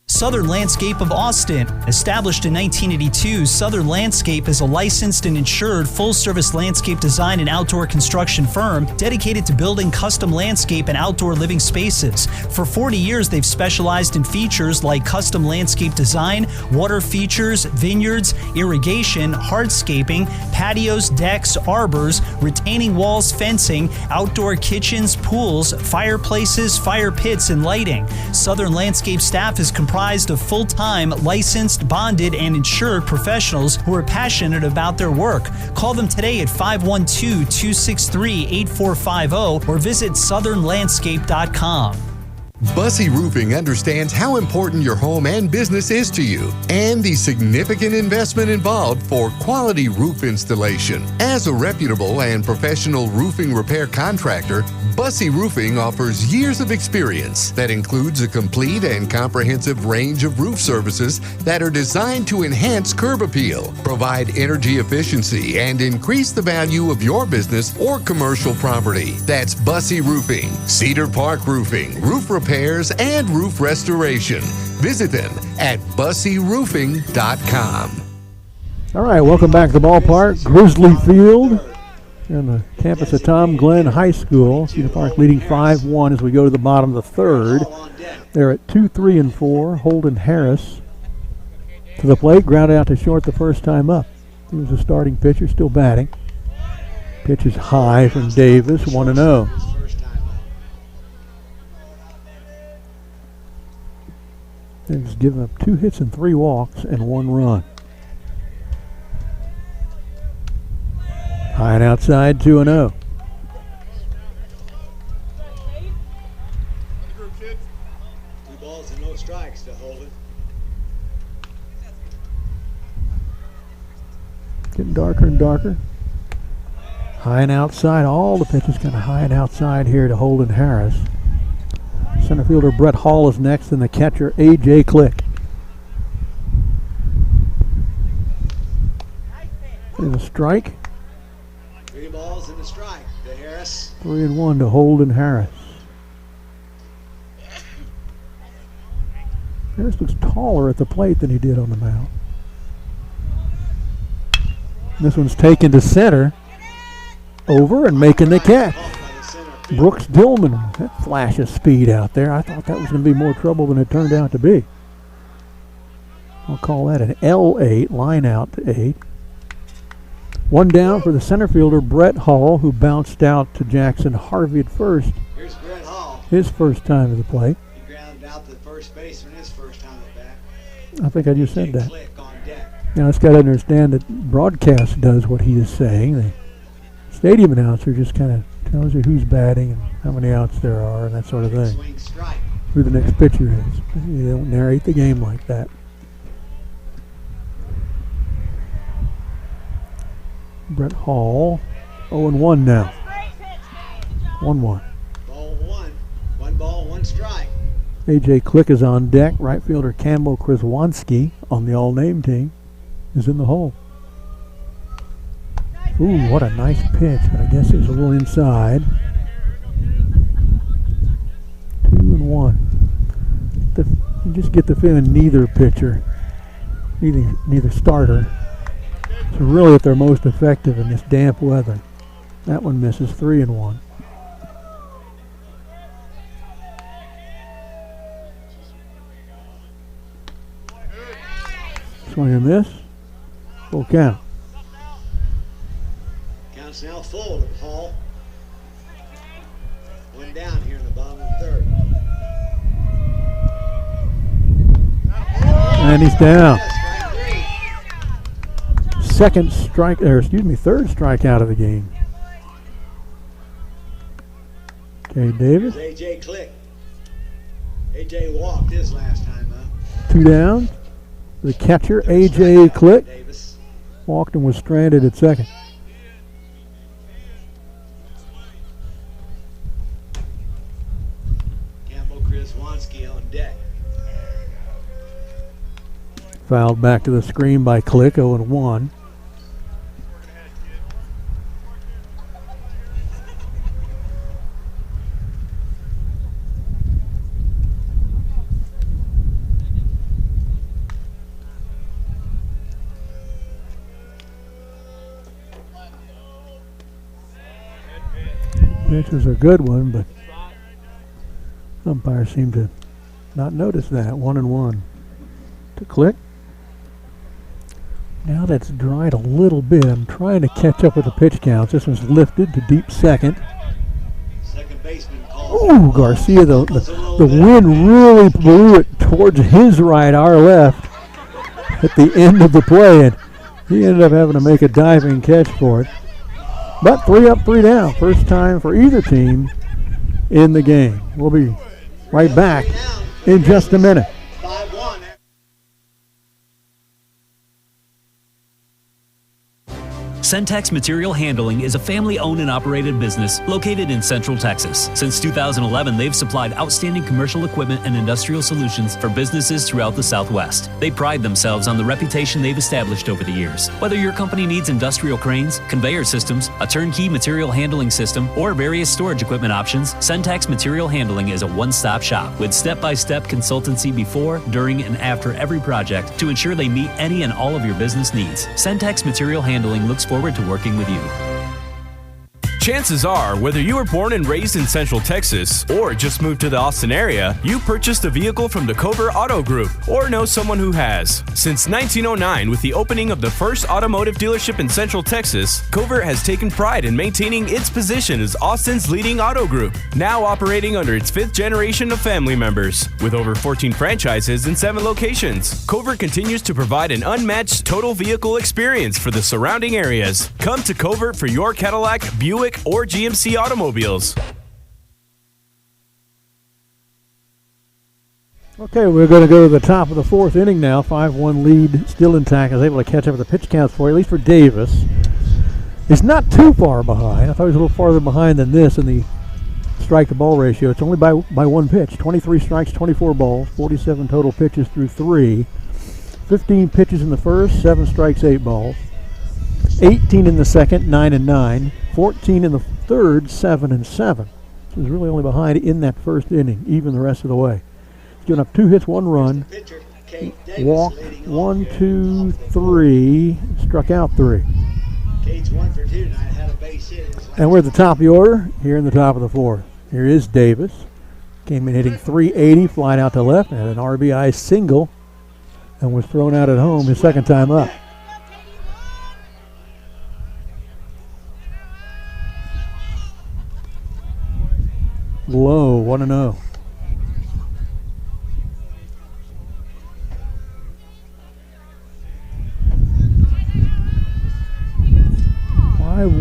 Southern Landscape of Austin. Established in 1982, Southern Landscape is a licensed and insured full-service landscape design and outdoor construction firm dedicated to building custom landscape and outdoor living spaces. For 40 years, they've specialized in features like custom landscape design, water features, vineyards, irrigation, hardscaping, patios, decks, arbors, retaining walls, fencing, outdoor kitchens, pools, fireplaces, fire pits, and lighting. Southern Landscape staff is comprised of full-time, licensed, bonded, and insured professionals who are passionate about their work. Call them today at 512-263-8450 or visit southernlandscape.com. Bussey Roofing understands how important your home and business is to you and the significant investment involved for quality roof installation. As a reputable and professional roofing repair contractor, Bussey Roofing offers years of experience that includes a complete and comprehensive range of roof services that are designed to enhance curb appeal, provide energy efficiency, and increase the value of your business or commercial property. That's Bussey Roofing, Cedar Park Roofing, roof repairs, and roof restoration. Visit them at busseyroofing.com. All right, welcome back to the ballpark. Grizzly Field here on the campus of Tom Glenn High School. Cedar Park leading 5-1 as we go to the bottom of the 3rd. They're at 2, 3, and 4. Holden Harris to the plate, grounded out to short the first time up. He was a starting pitcher, still batting. Pitch is high from Davis, 1-0. He's given up 2 hits and 3 walks and 1 run. High and outside, 2-0. Two balls and no strikes to Holden. Getting darker and darker. High and outside, all the pitches kind of high and outside here to Holden Harris. Center fielder Brett Hall is next, and the catcher A.J. Click. There's a strike. 3 balls and a strike to Harris. 3-1 to Holden Harris. Harris looks taller at the plate than he did on the mound. This one's taken to center. Over and making the catch. Brooks Dillman, that flash of speed out there. I thought that was going to be more trouble than it turned out to be. I'll call that an L8, line out to 8. One down for the center fielder, Brett Hall, who bounced out to Jackson Harvey at first. Here's Brett Hall. His first time at the plate. He grounded out the first baseman his first time at bat. I think I just said that. Click on deck. Now, it's got to understand that broadcast does what he is saying. The stadium announcer just kind of tells you who's batting and how many outs there are and that sort of thing. Swing strike. Who the next pitcher is. You don't narrate the game like that. Brett Hall, 0-1 now. 1-1. Ball one. One ball, one strike. A.J. Click is on deck. Right fielder Campbell Kraswanski on the all-name team is in the hole. Ooh, what a nice pitch, but I guess it was a little inside. 2-1. You just get the feeling neither pitcher, neither starter, is really at their most effective in this damp weather. That one misses. 3-1. Swing and miss. Full count. Count's now full to Hall. One down here in the bottom of the third. And he's down. Third strikeout of the game. Okay, Davis. Here's A.J. Click. A.J. walked his last time up. 2 down. The catcher, A.J. Click, walked and was stranded at second. Campbell Kraswanski on deck. Fouled back to the screen by Click, 0-1. This was a good one, but umpires seem to not notice that. 1-1 to Click. Now that's dried a little bit. I'm trying to catch up with the pitch counts. This one's lifted to deep second. Second baseman calls. Ooh, Garcia, the wind really blew it towards his right, our left, at the end of the play, and he ended up having to make a diving catch for it. But 3 up, 3 down. First time for either team in the game. We'll be right back in just a minute. 5-1. Centex Material Handling is a family-owned and operated business located in Central Texas. Since 2011, they've supplied outstanding commercial equipment and industrial solutions for businesses throughout the Southwest. They pride themselves on the reputation they've established over the years. Whether your company needs industrial cranes, conveyor systems, a turnkey material handling system, or various storage equipment options, Centex Material Handling is a one-stop shop with step-by-step consultancy before, during, and after every project to ensure they meet any and all of your business needs. Centex Material Handling looks forward to working with you. Chances are, whether you were born and raised in Central Texas or just moved to the Austin area, you purchased a vehicle from the Cover Auto Group or know someone who has. Since 1909, with the opening of the first automotive dealership in Central Texas, Cover has taken pride in maintaining its position as Austin's leading auto group, now operating under its 5th generation of family members. With over 14 franchises in 7 locations, Cover continues to provide an unmatched total vehicle experience for the surrounding areas. Come to Covert for your Cadillac, Buick, or GMC automobiles. Okay, we're going to go to the top of the 4th inning now. 5-1 lead still intact. I was able to catch up with the pitch counts for you, at least for Davis. It's not too far behind. I thought he was a little farther behind than this in the strike-to-ball ratio. It's only by 1 pitch. 23 strikes, 24 balls, 47 total pitches through 3. 15 pitches in the first, 7 strikes, 8 balls. 18 in the second, 9-9. 14 in the third, 7-7. So he's really only behind in that first inning, even the rest of the way. He's given up 2 hits, 1 run. Walked 1, 2, 3. Struck out 3. Cade's 1 for 2 tonight. Had a base hit. And we're at the top of the order, here in the top of the 4th. Here is Davis. Came in hitting .380, flying out to left, and had an RBI single, and was thrown out at home his second time up. low, 1-0.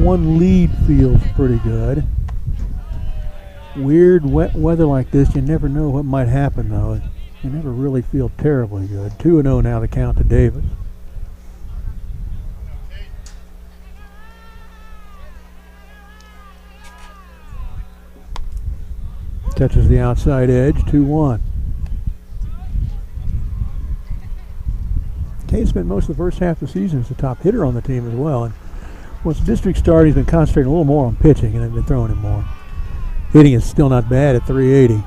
One lead feels pretty good. Weird wet weather like this, you never know what might happen though. You never really feel terribly good. 2-0 now the count to Davis. Catches the outside edge, 2-1. Kay spent most of the first half of the season as the top hitter on the team as well. And once the district started, he's been concentrating a little more on pitching, and they've been throwing him more. Hitting is still not bad at 380.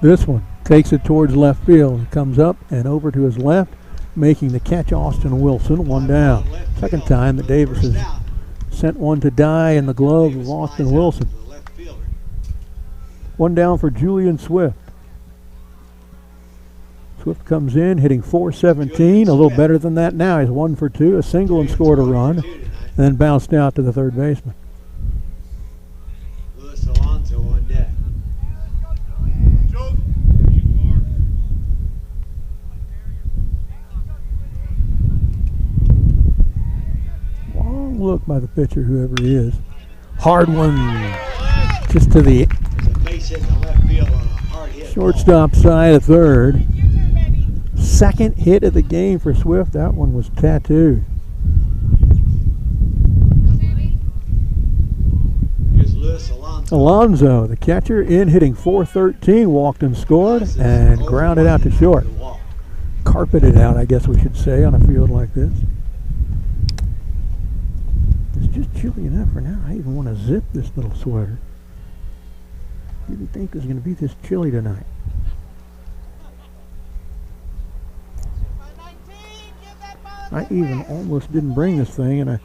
This one takes it towards left field. It comes up and over to his left, making the catch Austin Wilson, 1 down. Second time that Davis has sent one to die in the glove of Austin Wilson. 1 down for Julian Swift. Swift comes in, hitting .417, a little better than that now. He's 1 for 2, a single and scored a run, and then bounced out to the third baseman. Luis Alonso on deck. Long look by the pitcher, whoever he is. Hard one, just to the Base hit in the left field on a hard hit. shortstop side of third. Second hit of the game for Swift. That one was tattooed. Here's Luis Alonso. Alonso, the catcher, in hitting .413, walked and scored, and grounded out to short. Carpeted out, I guess we should say, on a field like this. It's just chilly enough for now. I even want to zip this little sweater. Didn't think it was going to be this chilly tonight. I even almost didn't bring this thing, and I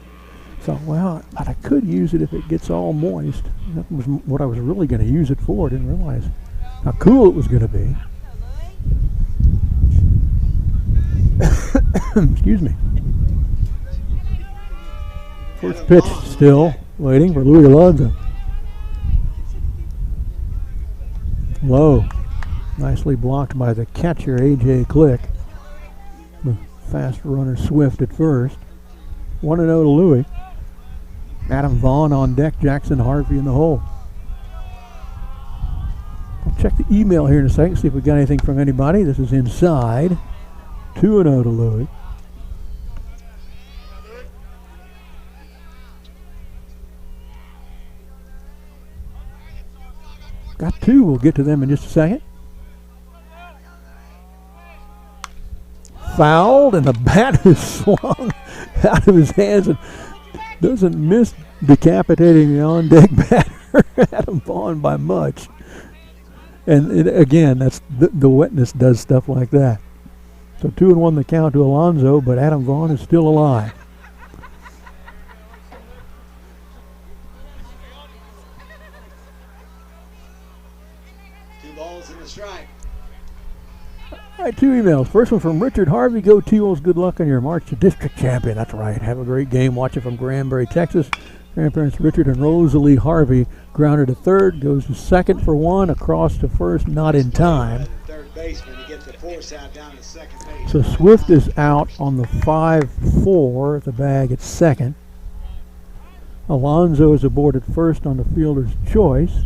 thought, well, I could use it if it gets all moist. That was what I was really going to use it for. I didn't realize how cool it was going to be. Excuse me. First pitch still, waiting for Luis Alonso. Low. Nicely blocked by the catcher, A.J. Click. The fast runner Swift at first. 1-0 to Louis. Adam Vaughn on deck, Jackson Harvey in the hole. I'll check the email here in a second, see if we got anything from anybody. This is inside. 2-0 to Louis. Got 2. We'll get to them in just a second. Fouled, and the bat is swung out of his hands and doesn't miss decapitating the on-deck batter, Adam Vaughn, by much. And again, that's the wetness does stuff like that. So 2-1 the count to Alonso, but Adam Vaughn is still alive. Strike. All right, 2 emails. First one from Richard Harvey. Go T-Wolves. Good luck on your march to district champion. That's right. Have a great game. Watching from Granbury, Texas. Grandparents Richard and Rosalie Harvey. Grounded to third. Goes to second for 1. Across to first. Not in time. Third baseman to get the force out down to second base. So Swift is out on the 5-4. The bag at second. Alonso is aboard at first on the fielder's choice.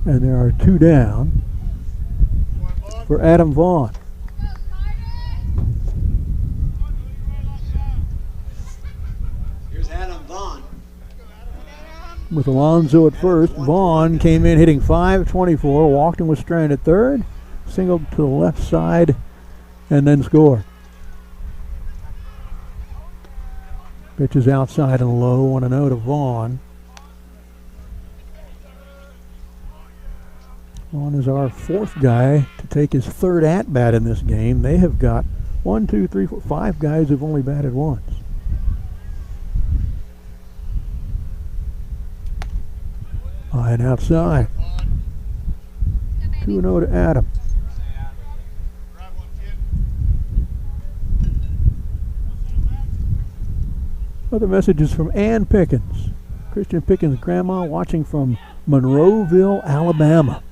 And there are 2 down for Adam Vaughn. Here's Adam Vaughn. With Alonso at first, Vaughn came in hitting .524, walked and was stranded at third, singled to the left side, and then scored. Pitch is outside and low, 1-0 to Vaughn. Vaughn is our 4th guy to take his 3rd at-bat in this game. They have got 1, 2, 3, 4, 5 guys who've only batted once. High and outside. 2-0 to Adam. Other messages from Ann Pickens. Christian Pickens' grandma watching from Monroeville, Alabama.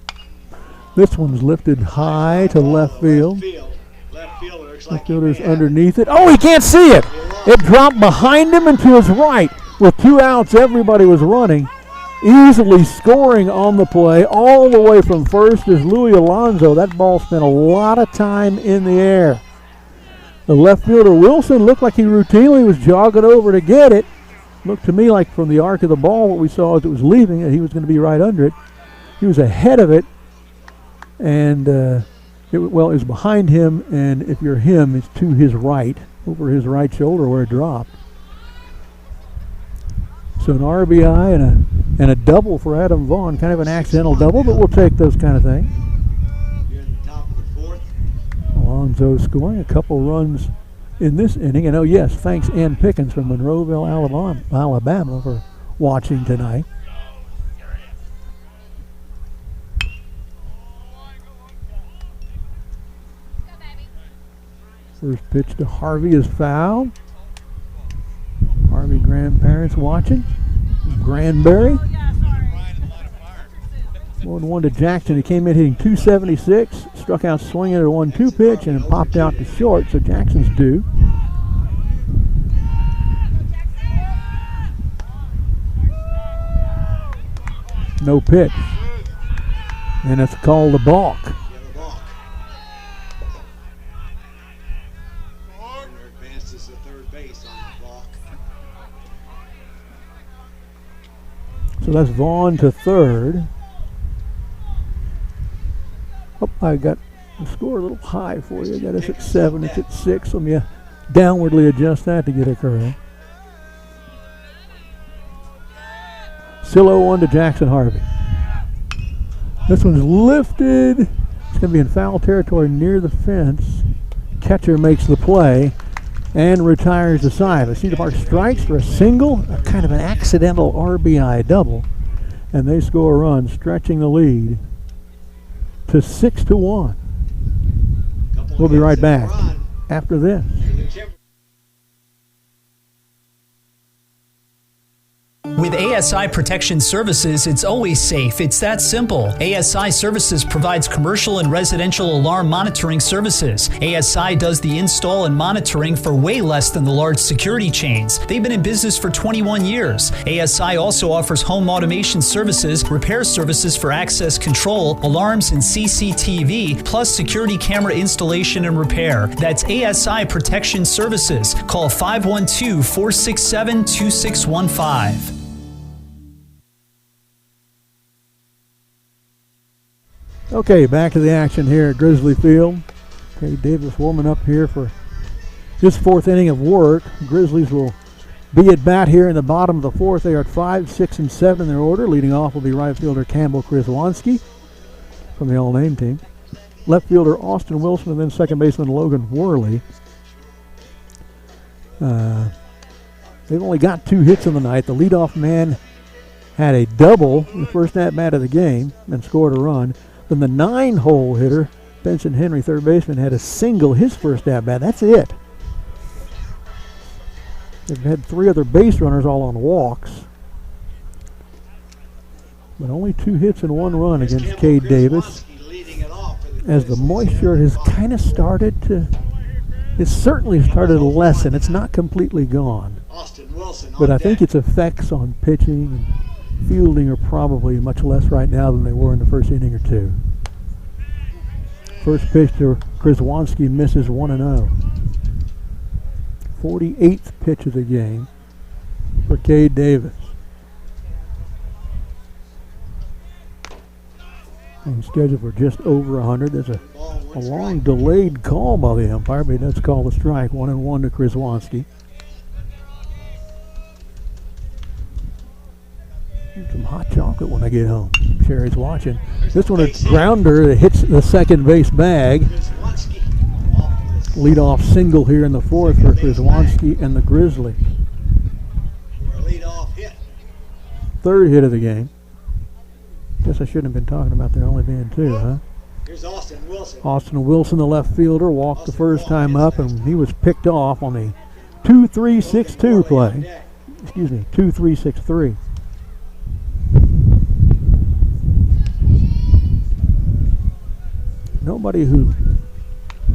This one's lifted high to left field. Left fielder's underneath it. Oh, he can't see it. It dropped behind him and to his right. With 2 outs, everybody was running. Easily scoring on the play all the way from first is Louis Alonso. That ball spent a lot of time in the air. The left fielder, Wilson, looked like he routinely was jogging over to get it. Looked to me like from the arc of the ball, what we saw as it was leaving, and he was going to be right under it. He was ahead of it, and it was behind him, and if you're him, it's to his right, over his right shoulder where it dropped. So an RBI and a double for Adam Vaughn, kind of an accidental double, but we'll take those kind of things. You're in the top of the fourth. Alonso scoring a couple runs in this inning. And oh yes, thanks Ann Pickens from Monroeville, Alabama for watching tonight. First pitch to Harvey is foul. Harvey grandparents watching. Granberry. 1-1 to Jackson. He came in hitting 276. Struck out swinging at a 1-2 pitch and popped out to short. So Jackson's due. No pitch. And it's called a balk. So that's Vaughn to third. Oh, I got the score a little high for you. I got us at 7. It's at 6. Let me downwardly adjust that to get it correct. Still 0-1 to Jackson Harvey. This one's lifted. It's going to be in foul territory near the fence. Catcher makes the play and retires the side. The Cedar Park strikes for a single, a kind of an accidental RBI double, and they score a run, stretching the lead to 6-1. We'll be right back after this. With ASI Protection Services, it's always safe. It's that simple. ASI Services provides commercial and residential alarm monitoring services. ASI does the install and monitoring for way less than the large security chains. They've been in business for 21 years. ASI also offers home automation services, repair services for access control, alarms and CCTV, plus security camera installation and repair. That's ASI Protection Services. Call 512-467-2615. Okay, back to the action here at Grizzly Field. Okay, Davis warming up here for this fourth inning of work. Grizzlies will be at bat here in the bottom of the fourth. They are at 5, 6, and 7 in their order. Leading off will be right fielder Campbell Krzywanski from the all-name team. Left fielder Austin Wilson, and then second baseman Logan Worley. They've only got 2 hits in the night. The leadoff man had a double in the first at-bat of the game and scored a run. Then the 9-hole hitter, Benson Henry, third baseman, had a single his first at-bat. That's it. They've had 3 other base runners all on walks. But only 2 hits and 1 run against Cade Davis. As the moisture has kind of started to, it's certainly started to lessen. It's not completely gone. But I think its effects on pitching and fielding are probably much less right now than they were in the first inning or 2. First pitch to Krzywanski misses 1-0. 48th pitch of the game for Cade Davis. And scheduled for just over 100. There's a long delayed call by the umpire, but he does call the strike. 1-1 to Krzywanski. Some hot chocolate when I get home. Sherry's watching. This one, a grounder that hits the second base bag. Leadoff single here in the fourth for Krzywanski and the Grizzlies. Third hit of the game. Guess I shouldn't have been talking about there only being 2, huh? Here's Austin Wilson. Austin Wilson, the left fielder, walked the first time up, and he was picked off on the 2-3-6-2 play. Excuse me, 2-3-6-3. Nobody who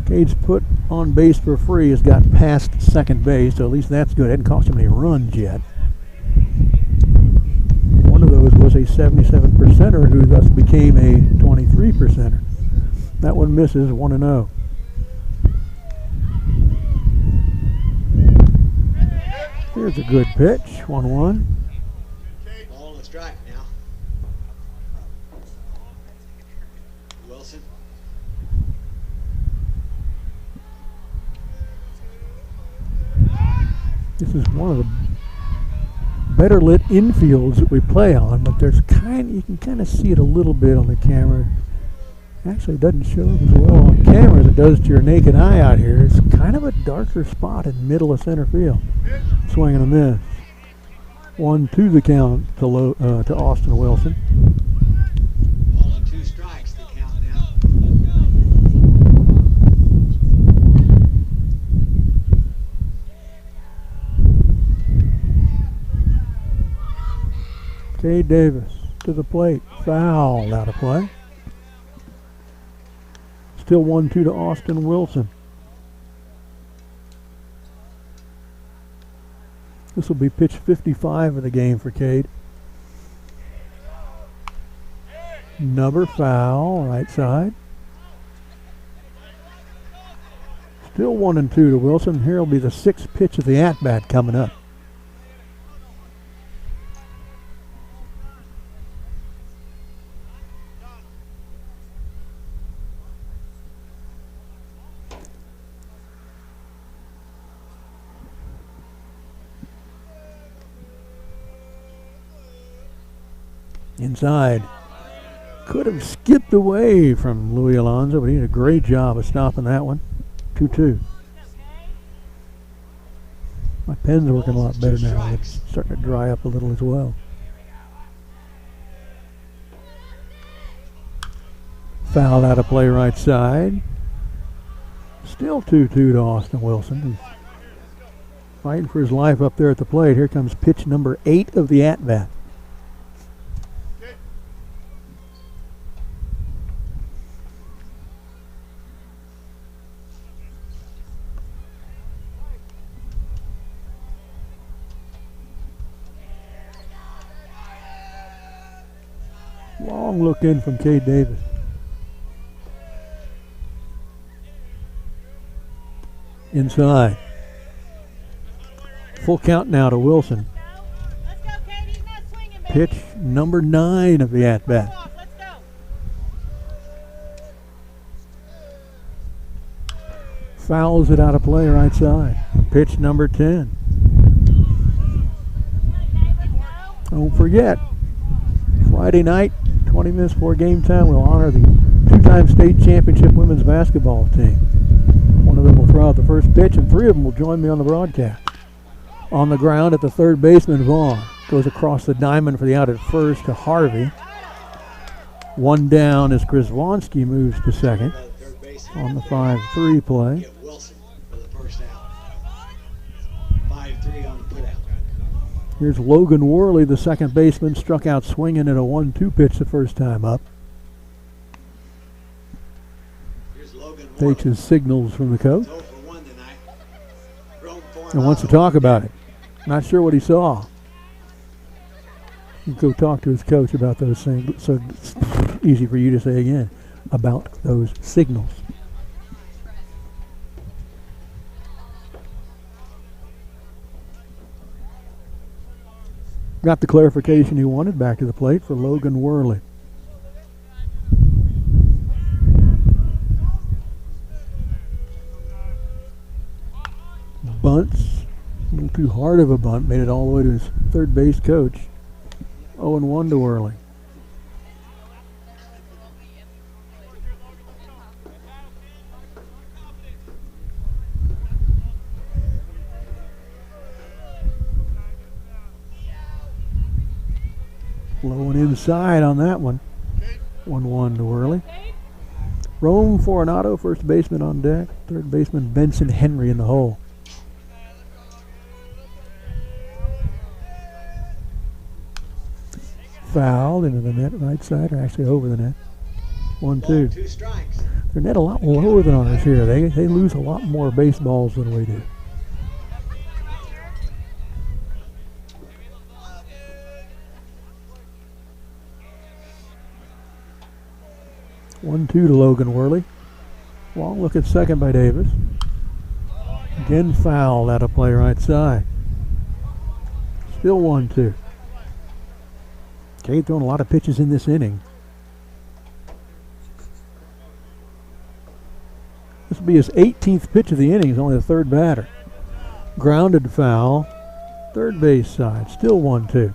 Cade's put on base for free has got past second base, so at least that's good. It hasn't cost him any runs yet. One of those was a 77%er who thus became a 23%er. That one misses, 1-0. Here's a good pitch, 1-1. Ball on the strike now. Wilson. This is one of the better lit infields that we play on, but there's you can kind of see it a little bit on the camera. Actually, it doesn't show up as well on camera as it does to your naked eye out here. It's kind of a darker spot in middle of center field. Swing and a miss. 1-2 the count to Austin Wilson. Ball on 2 strikes, the count now. Cade Davis to the plate. Foul out of play. Still 1-2 to Austin Wilson. This will be pitch 55 of the game for Cade. Another foul, right side. Still 1-2 to Wilson. Here will be the 6th pitch of the at-bat coming up. Inside. Could have skipped away from Louis Alonso, but he did a great job of stopping that one. 2-2. My pen's working a lot better now. It's starting to dry up a little as well. Fouled out of play right side. Still 2-2 to Austin Wilson. He's fighting for his life up there at the plate. Here comes pitch number 8 of the at-bat. Long look in from Cade Davis. Inside. Full count now to Wilson. Let's go, Cade. He's not swinging, baby. Pitch number 9 of the at-bat. Let's go. Fouls it out of play right side. Pitch number 10. Don't forget, Friday night, 20 minutes before game time, we'll honor the 2-time state championship women's basketball team. One of them will throw out the first pitch, and 3 of them will join me on the broadcast. On the ground at the third baseman, Vaughn goes across the diamond for the out at first to Harvey. One down as Chris Vonsky moves to second on the 5-3 play. Wilson for the first out. 5-3 on the putout. Here's Logan Worley, the second baseman, struck out swinging at a 1-2 pitch the first time up. Takes his signals from the coach and wants to talk about it. Not sure what he saw. Go talk to his coach about those things. So it's easy for you to say again about those signals. Got the clarification he wanted. Back to the plate for Logan Worley. Bunts. A little too hard of a bunt. Made it all the way to his third base coach. 0-1 to Worley. Low and inside on that one. 1-1 to Worley. Rome Forenato, first baseman on deck. Third baseman Benson Henry in the hole. Fouled into the net right side, or actually over the net. 1-2. 2 strikes. They're net a lot lower than ours here. They lose a lot more baseballs than we do. One, 2 to Logan Worley. Long look at second by Davis. Again fouled out of play right side. Still 1-2. Cade throwing a lot of pitches in this inning. This will be his 18th pitch of the inning. He's only the third batter. Grounded foul. Third base side. Still 1-2.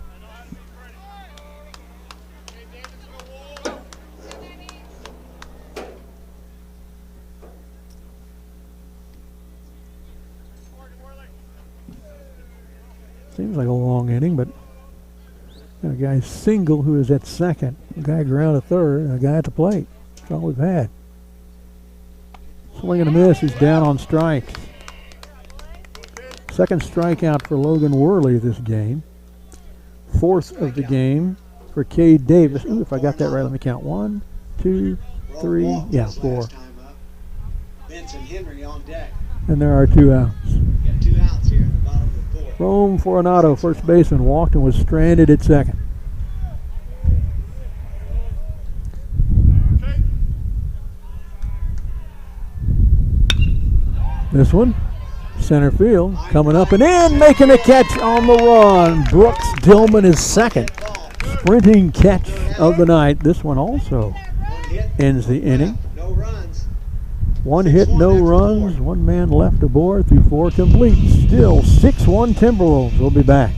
Seems like a long inning, but got a guy single who is at second, a guy ground at third, and a guy at the plate. That's all we've had. Swing and a miss. He's down on strikes. Second strikeout for Logan Worley this game. Fourth of the game for Cade Davis. Ooh, if I got that right, let me count. 1, 2, 3, yeah, 4. Benson Henry on deck. And there are 2 outs. Got 2 outs here in the bottom of the 4th. Rome Fortunato, first baseman, walked and was stranded at second. This one, center field, coming up and in, making a catch on the run. Brooks Dillman is second. Sprinting catch of the night. This one also ends the inning. No runs. 1 hit, no runs, 1 man left aboard through 4 complete. Still 6-1 Timberwolves. We'll be back.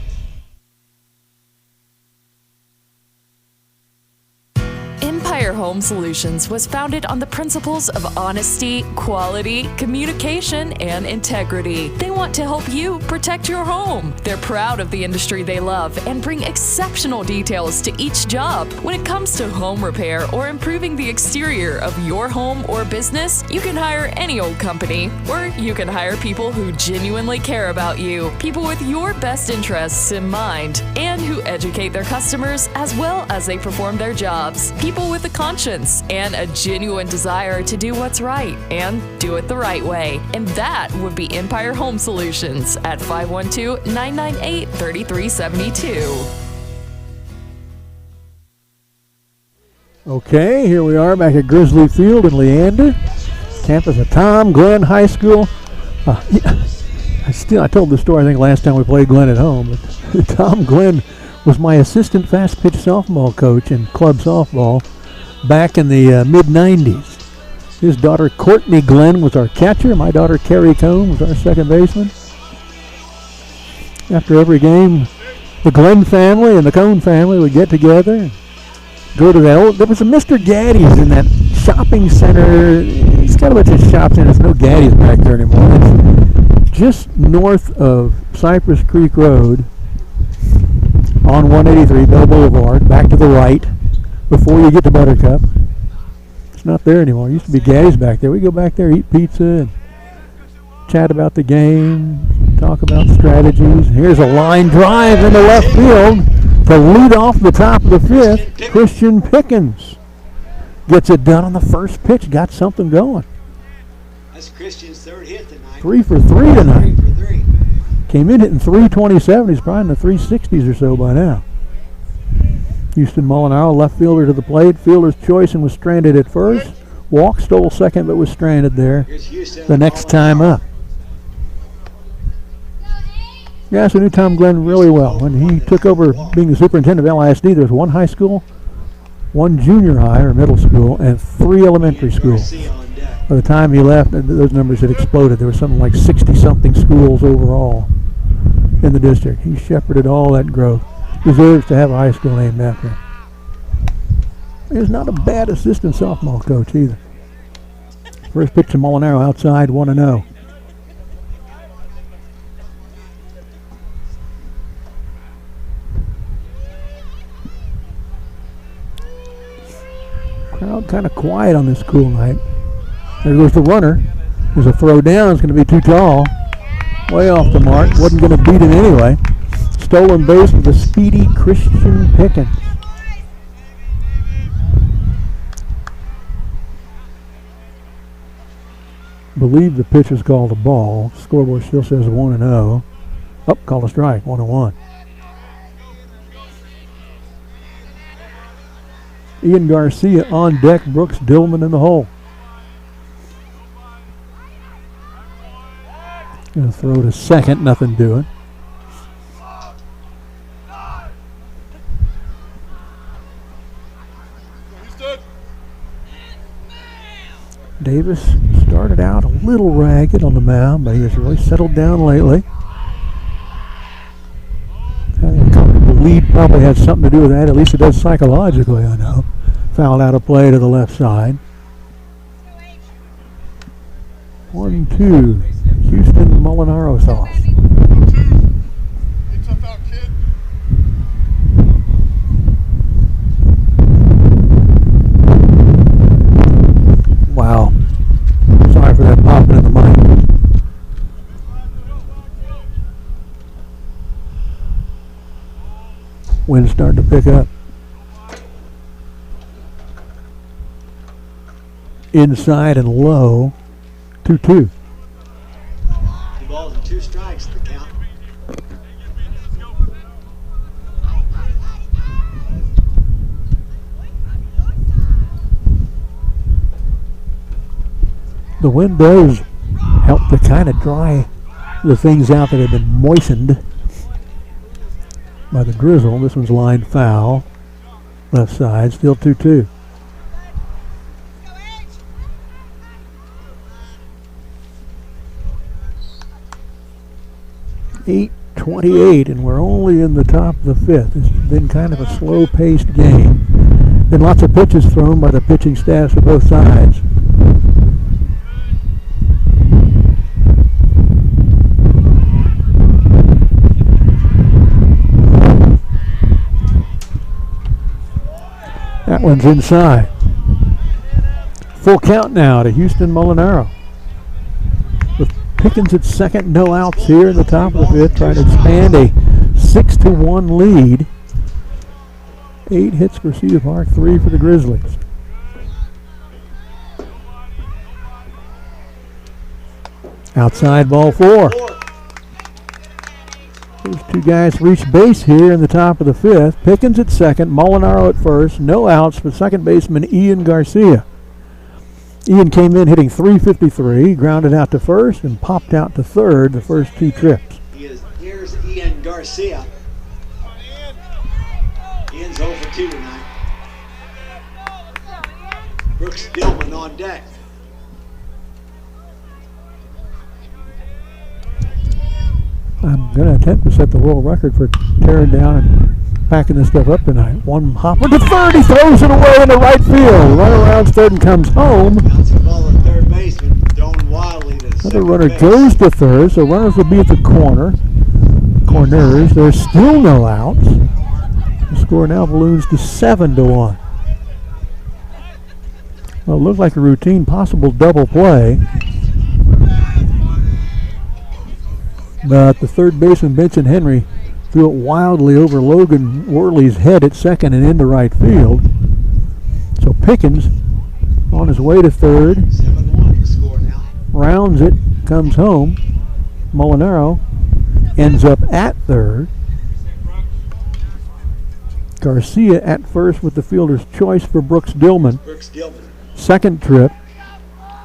Empire Home Solutions was founded on the principles of honesty, quality, communication, and integrity. They want to help you protect your home. They're proud of the industry they love and bring exceptional details to each job. When it comes to home repair or improving the exterior of your home or business, you can hire any old company, or you can hire people who genuinely care about you, people with your best interests in mind, and who educate their customers as well as they perform their jobs. People with a conscience and a genuine desire to do what's right and do it the right way. And that would be Empire Home Solutions at 512-998-3372. Okay, here we are back at Grizzly Field in Leander, campus of Tom Glenn High School. I told the story, I think, last time we played Glenn at home. But Tom Glenn was my assistant fast pitch softball coach in club softball back in the mid-90s. His daughter Courtney Glenn was our catcher. My daughter Carrie Cohn was our second baseman. After every game, the Glenn family and the Cohn family would get together and go to that there was a Mr. Gaddy's in that shopping center. It's got a bunch of shops in it. There's no Gaddy's back there anymore. It's just north of Cypress Creek Road on 183 Bell Boulevard, back to the right before you get to Buttercup. It's not there anymore. It used to be Gaddy's back there. We go back there, eat pizza, and chat about the game, talk about strategies. Here's a line drive into left field to lead off the top of the 5th. Christian Pickens gets it done on the first pitch. Got something going. That's Christian's 3rd hit tonight. 3 for 3 tonight. 3 for 3. Came in hitting 327. He's probably in the 360s or so by now. Houston Molinaro, left fielder to the plate. Fielder's choice and was stranded at first. Walk, stole second, but was stranded there the next time up. Yeah, so I knew Tom Glenn really well. When he took over being the superintendent of LISD, there was 1 high school, 1 junior high or middle school, and 3 elementary schools. By the time he left, those numbers had exploded. There was something like 60-something schools overall in the district. He shepherded all that growth. Deserves to have a high school named after him. He was not a bad assistant softball coach either. First pitch to Molinaro outside, 1-0. Crowd kind of quiet on this cool night. There goes the runner. There's a throw down. It's going to be too tall. Way off the mark. Wasn't going to beat it anyway. Stolen base with a speedy Christian Pickens. believe the pitch is called a ball. Scoreboard still says 1-0. Up, call a strike, 1-1. Ian Garcia on deck, Brooks Dillman in the hole. Gonna throw to second, nothing doing. Davis started out a little ragged on the mound, but he has really settled down lately. Having a comfortable lead probably has something to do with that. At least it does psychologically, I know. Fouled out a play to the left side. 1-2. Houston Molinaro sauce. Wow. Sorry for that popping in the mic. Wind's starting to pick up. Inside and low. 2-2. 2 balls and 2 strikes at the count. The wind does help to kind of dry the things out that have been moistened by the drizzle. This one's lined foul. Left side, still 2-2. .28, and we're only in the top of the 5th. It's been kind of a slow-paced game. Been lots of pitches thrown by the pitching staffs of both sides. That one's inside. Full count now to Houston Molinaro. With Pickens at second, no outs here in the top of the 5th, trying to expand a 6-1 lead. 8 hits for Cedar Park, 3 for the Grizzlies. Outside ball 4. Those 2 guys reach base here in the top of the 5th. Pickens at second, Molinaro at first, no outs for second baseman Ian Garcia. Ian came in hitting .353, grounded out to first, and popped out to third the first 2 trips. Here's Ian Garcia. Ian's 0 for 2 tonight. Brooks Dillman on deck. I'm going to attempt to set the world record for tearing down and packing this stuff up tonight. One hopper to third, he throws it away into right field. Runner around third and comes home. Bouncing ball at third baseman, thrown wildly to Another runner goes to third, so runners will be at the corners. There's still no outs. The score now balloons to 7-1. Well, it looked like a routine possible double play. But the third baseman, Benson Henry, threw it wildly over Logan Worley's head at second and into right field. So Pickens on his way to third. 7-1 the score now. Rounds it, comes home. Molinaro ends up at third. Garcia at first with the fielder's choice for Brooks Dillman. Second trip.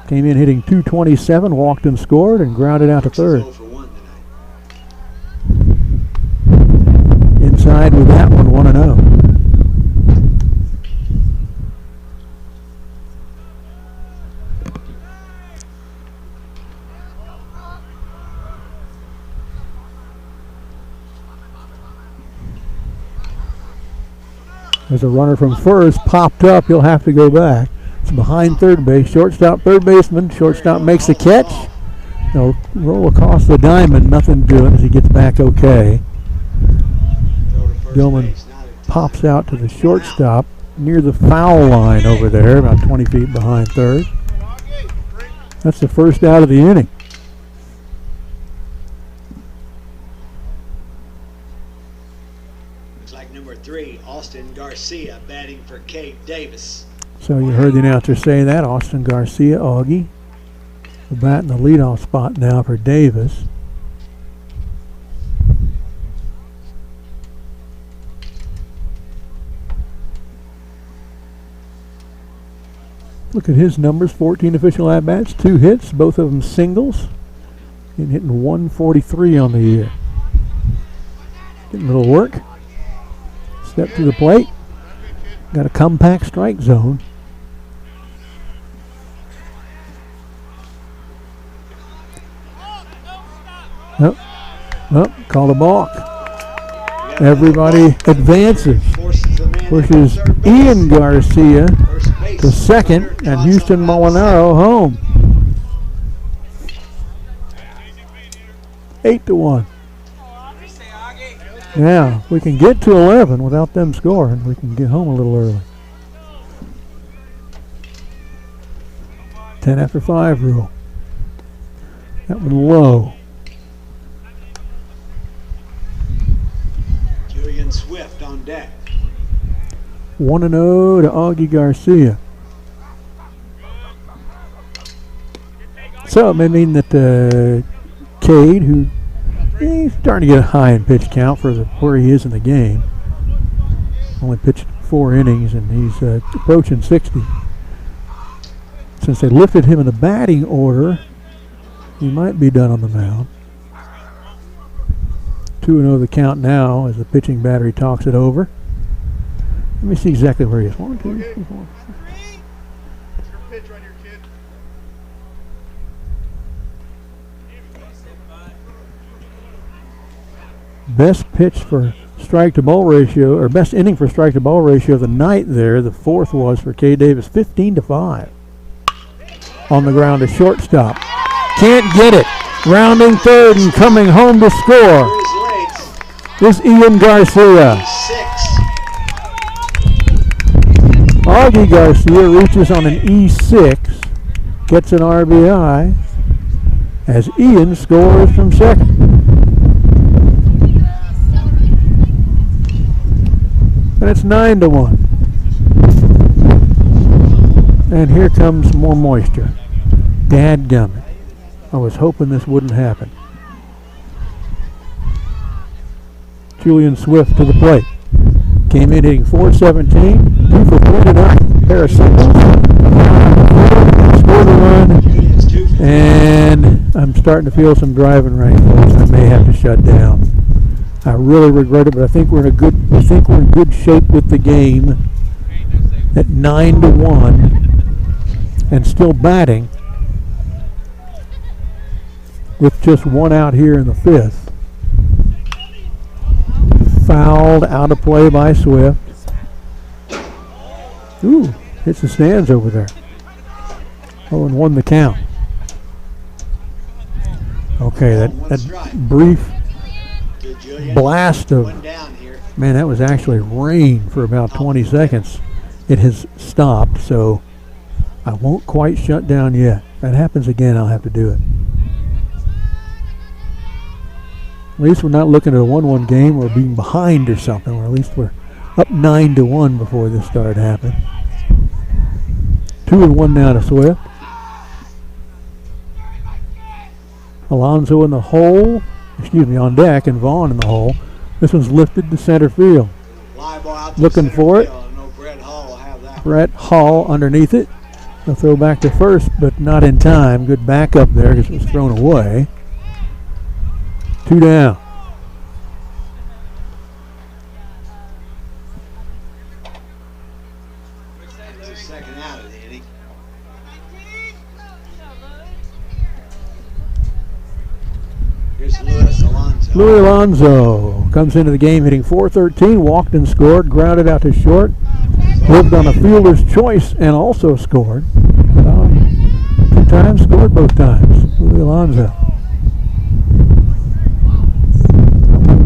Came in hitting .227, walked and scored, and grounded out to third. Inside with that one, 1-0. There's a runner from first, popped up, he'll have to go back. It's behind third base, shortstop, third baseman. Shortstop makes the catch. They'll roll across the diamond, nothing doing as he gets back okay. Dillman pops out to the shortstop near the foul line over there, about 20 feet behind third. That's the first out of the inning. Looks like number 3, Austin Garcia, batting for Cade Davis. So you heard the announcer say that, Austin Garcia, Augie. The bat in the leadoff spot now for Davis. Look at his numbers, 14 official at-bats, 2 hits, both of them singles. And hitting 143 on the year. Getting a little work. Step to the plate. Got a compact strike zone. Oh, call a balk. Everybody advances. Pushes Ian Garcia to second and Houston Molinaro home. 8-1. Now, we can get to 11 without them scoring. We can get home a little early. 10 after 5 rule. That one low. Julian Swift on deck. 1-0 to Augie Garcia. So it may mean that Cade, who he's starting to get a high in pitch count for where he is in the game. Only pitched 4 innings and he's approaching 60. Since they lifted him in the batting order, he might be done on the mound. 2-0 the count now as the pitching battery talks it over. Let me see exactly where he is. 1, 2, 3, 4. Best pitch for strike to ball ratio, or best inning for strike to ball ratio of the night there. The 4th was for K. Davis, 15-5. On the ground to shortstop. Can't get it. Rounding third and coming home to score is Ian Garcia. Augie Garcia reaches on an E6, gets an RBI as Ian scores from second. And it's 9-1. And here comes more moisture. Dadgummit. I was hoping this wouldn't happen. Julian Swift to the plate. Came in hitting .417, 2 for 3 tonight. Pair of singles. Scored a run. And I'm starting to feel some driving rain, folks. I may have to shut down. I really regret it, but I think we're in good shape with the game at 9-1 and still batting with just 1 out here in the 5th. Fouled out of play by Swift. Ooh, hits the stands over there. 0-1 the count. Okay, that brief blast of, man, that was actually rain for about 20 seconds. It has stopped, so I won't quite shut down yet. If that happens again, I'll have to do it. At least we're not looking at a 1-1 game or being behind or something, or at least we're up 9-1 before this started happening. 2-1 now to Swift. Alonso in the hole. On deck, and Vaughn in the hole. This one's lifted to center field. Looking for it. Brett Hall underneath it. They'll throw back to first, but not in time. Good backup there because it was thrown away. 2 down. Louis Alonso comes into the game hitting .413, walked and scored, grounded out to short, lived on a fielder's choice and also scored. 2 times, scored both times. Louis Alonso.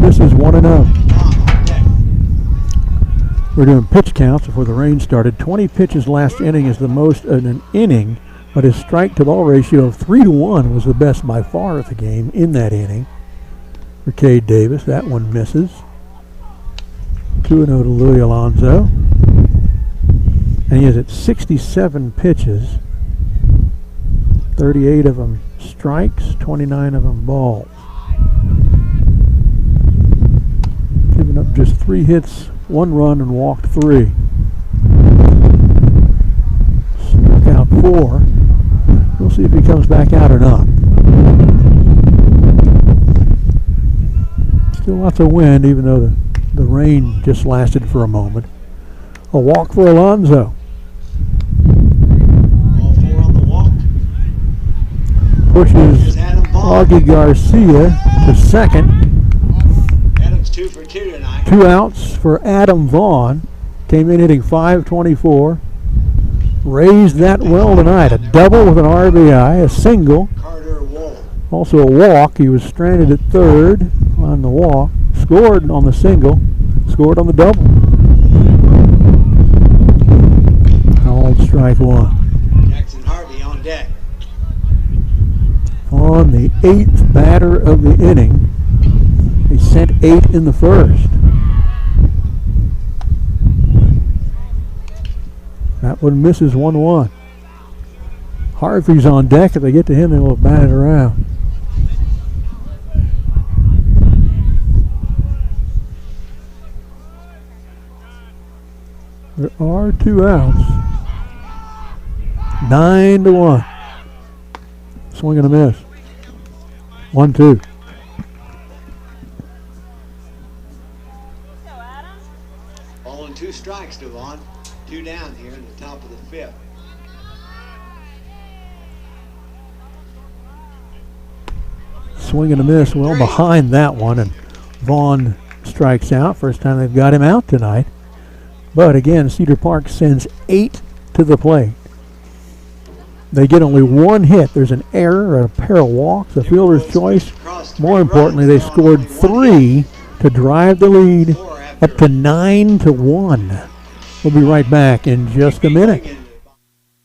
This is 1-0. We're doing pitch counts before the rain started. 20 pitches last inning is the most in an inning, but his strike to ball ratio of 3-1 was the best by far of the game in that inning. For Cade Davis, that one misses. 2-0 to Louis Alonso. And he is at 67 pitches. 38 of them strikes, 29 of them balls. Giving up just 3 hits, 1 run, and walked 3. Struck out 4. We'll see if he comes back out or not. Still lots of wind, even though the rain just lasted for a moment. A walk for Alonso. All 4 on the walk. Pushes Augie Garcia to second. Adam's 2 for 2 tonight. 2 outs for Adam Vaughn. Came in hitting .524. Raised that well tonight. A double with an RBI, a single. Carter Wool. Also a walk. He was stranded at third on the walk. Scored on the single. Scored on the double. Called strike 1. Jackson Harvey on deck. On the 8th batter of the inning. He sent 8 in the first. That one misses 1-1. Harvey's on deck. If they get to him, they will bat it around. There are 2 outs. 9-1. Swing and a miss. 1-2. Ball and 2 strikes to Vaughn. 2 down here in the top of the 5th. Swing and a miss. Well behind that one, and Vaughn strikes out. First time they've got him out tonight. But again, Cedar Park sends 8 to the plate. They get only 1 hit. There's an error, a pair of walks, a fielder's choice. More importantly, they scored 3 to drive the lead up to 9-1. We'll be right back in just a minute.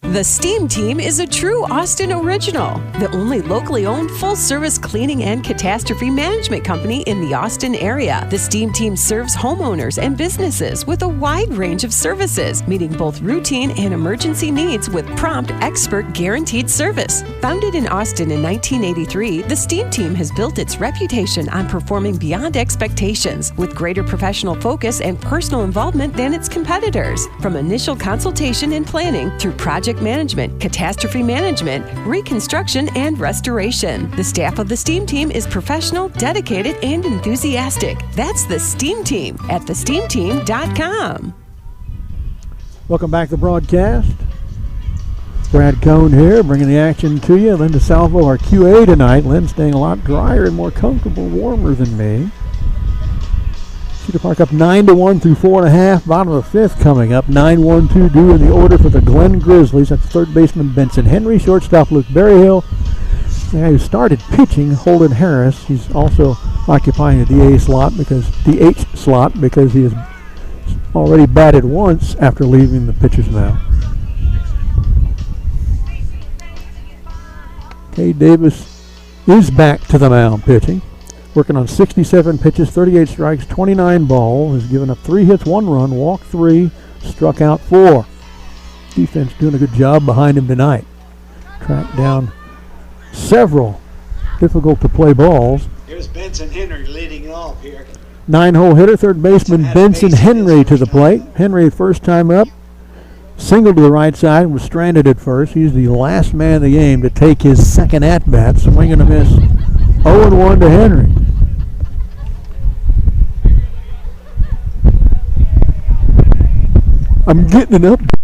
The Steam Team is a true Austin original, the only locally owned full-service cleaning and catastrophe management company in the Austin area. The Steam Team serves homeowners and businesses with a wide range of services, meeting both routine and emergency needs with prompt, expert, guaranteed service. Founded in Austin in 1983, the Steam Team has built its reputation on performing beyond expectations with greater professional focus and personal involvement than its competitors. From initial consultation and planning through project management, catastrophe management, reconstruction, and restoration. The staff of the Steam Team is professional, dedicated, and enthusiastic. That's the Steam Team at thesteamteam.com. Welcome back to the broadcast. Brad Cohn here, bringing the action to you. Lynn DeSalvo, our QA tonight. Lynn staying a lot drier and more comfortable, warmer than me. Cedar Park up 9-1 through 4.5. Bottom of the 5th coming up. 9-1-2 due in the order for the Glen Grizzlies. That's third baseman Benson Henry, shortstop Luke Berryhill. The guy who started pitching, Holden Harris. He's also occupying the DH slot because he has already batted once after leaving the pitcher's mound. Kay Davis is back to the mound pitching. Working on 67 pitches, 38 strikes, 29 balls. Has given up 3 hits, 1 run, walked 3, struck out 4. Defense doing a good job behind him tonight. Tracked down several difficult to play balls. Here's Benson Henry leading it off here. 9-hole hitter, third baseman Benson Henry to the plate. Henry, first time up, singled to the right side, was stranded at first. He's the last man of the game to take his second at-bat. Swing and a miss. 0-1 to Henry. I'm getting an update.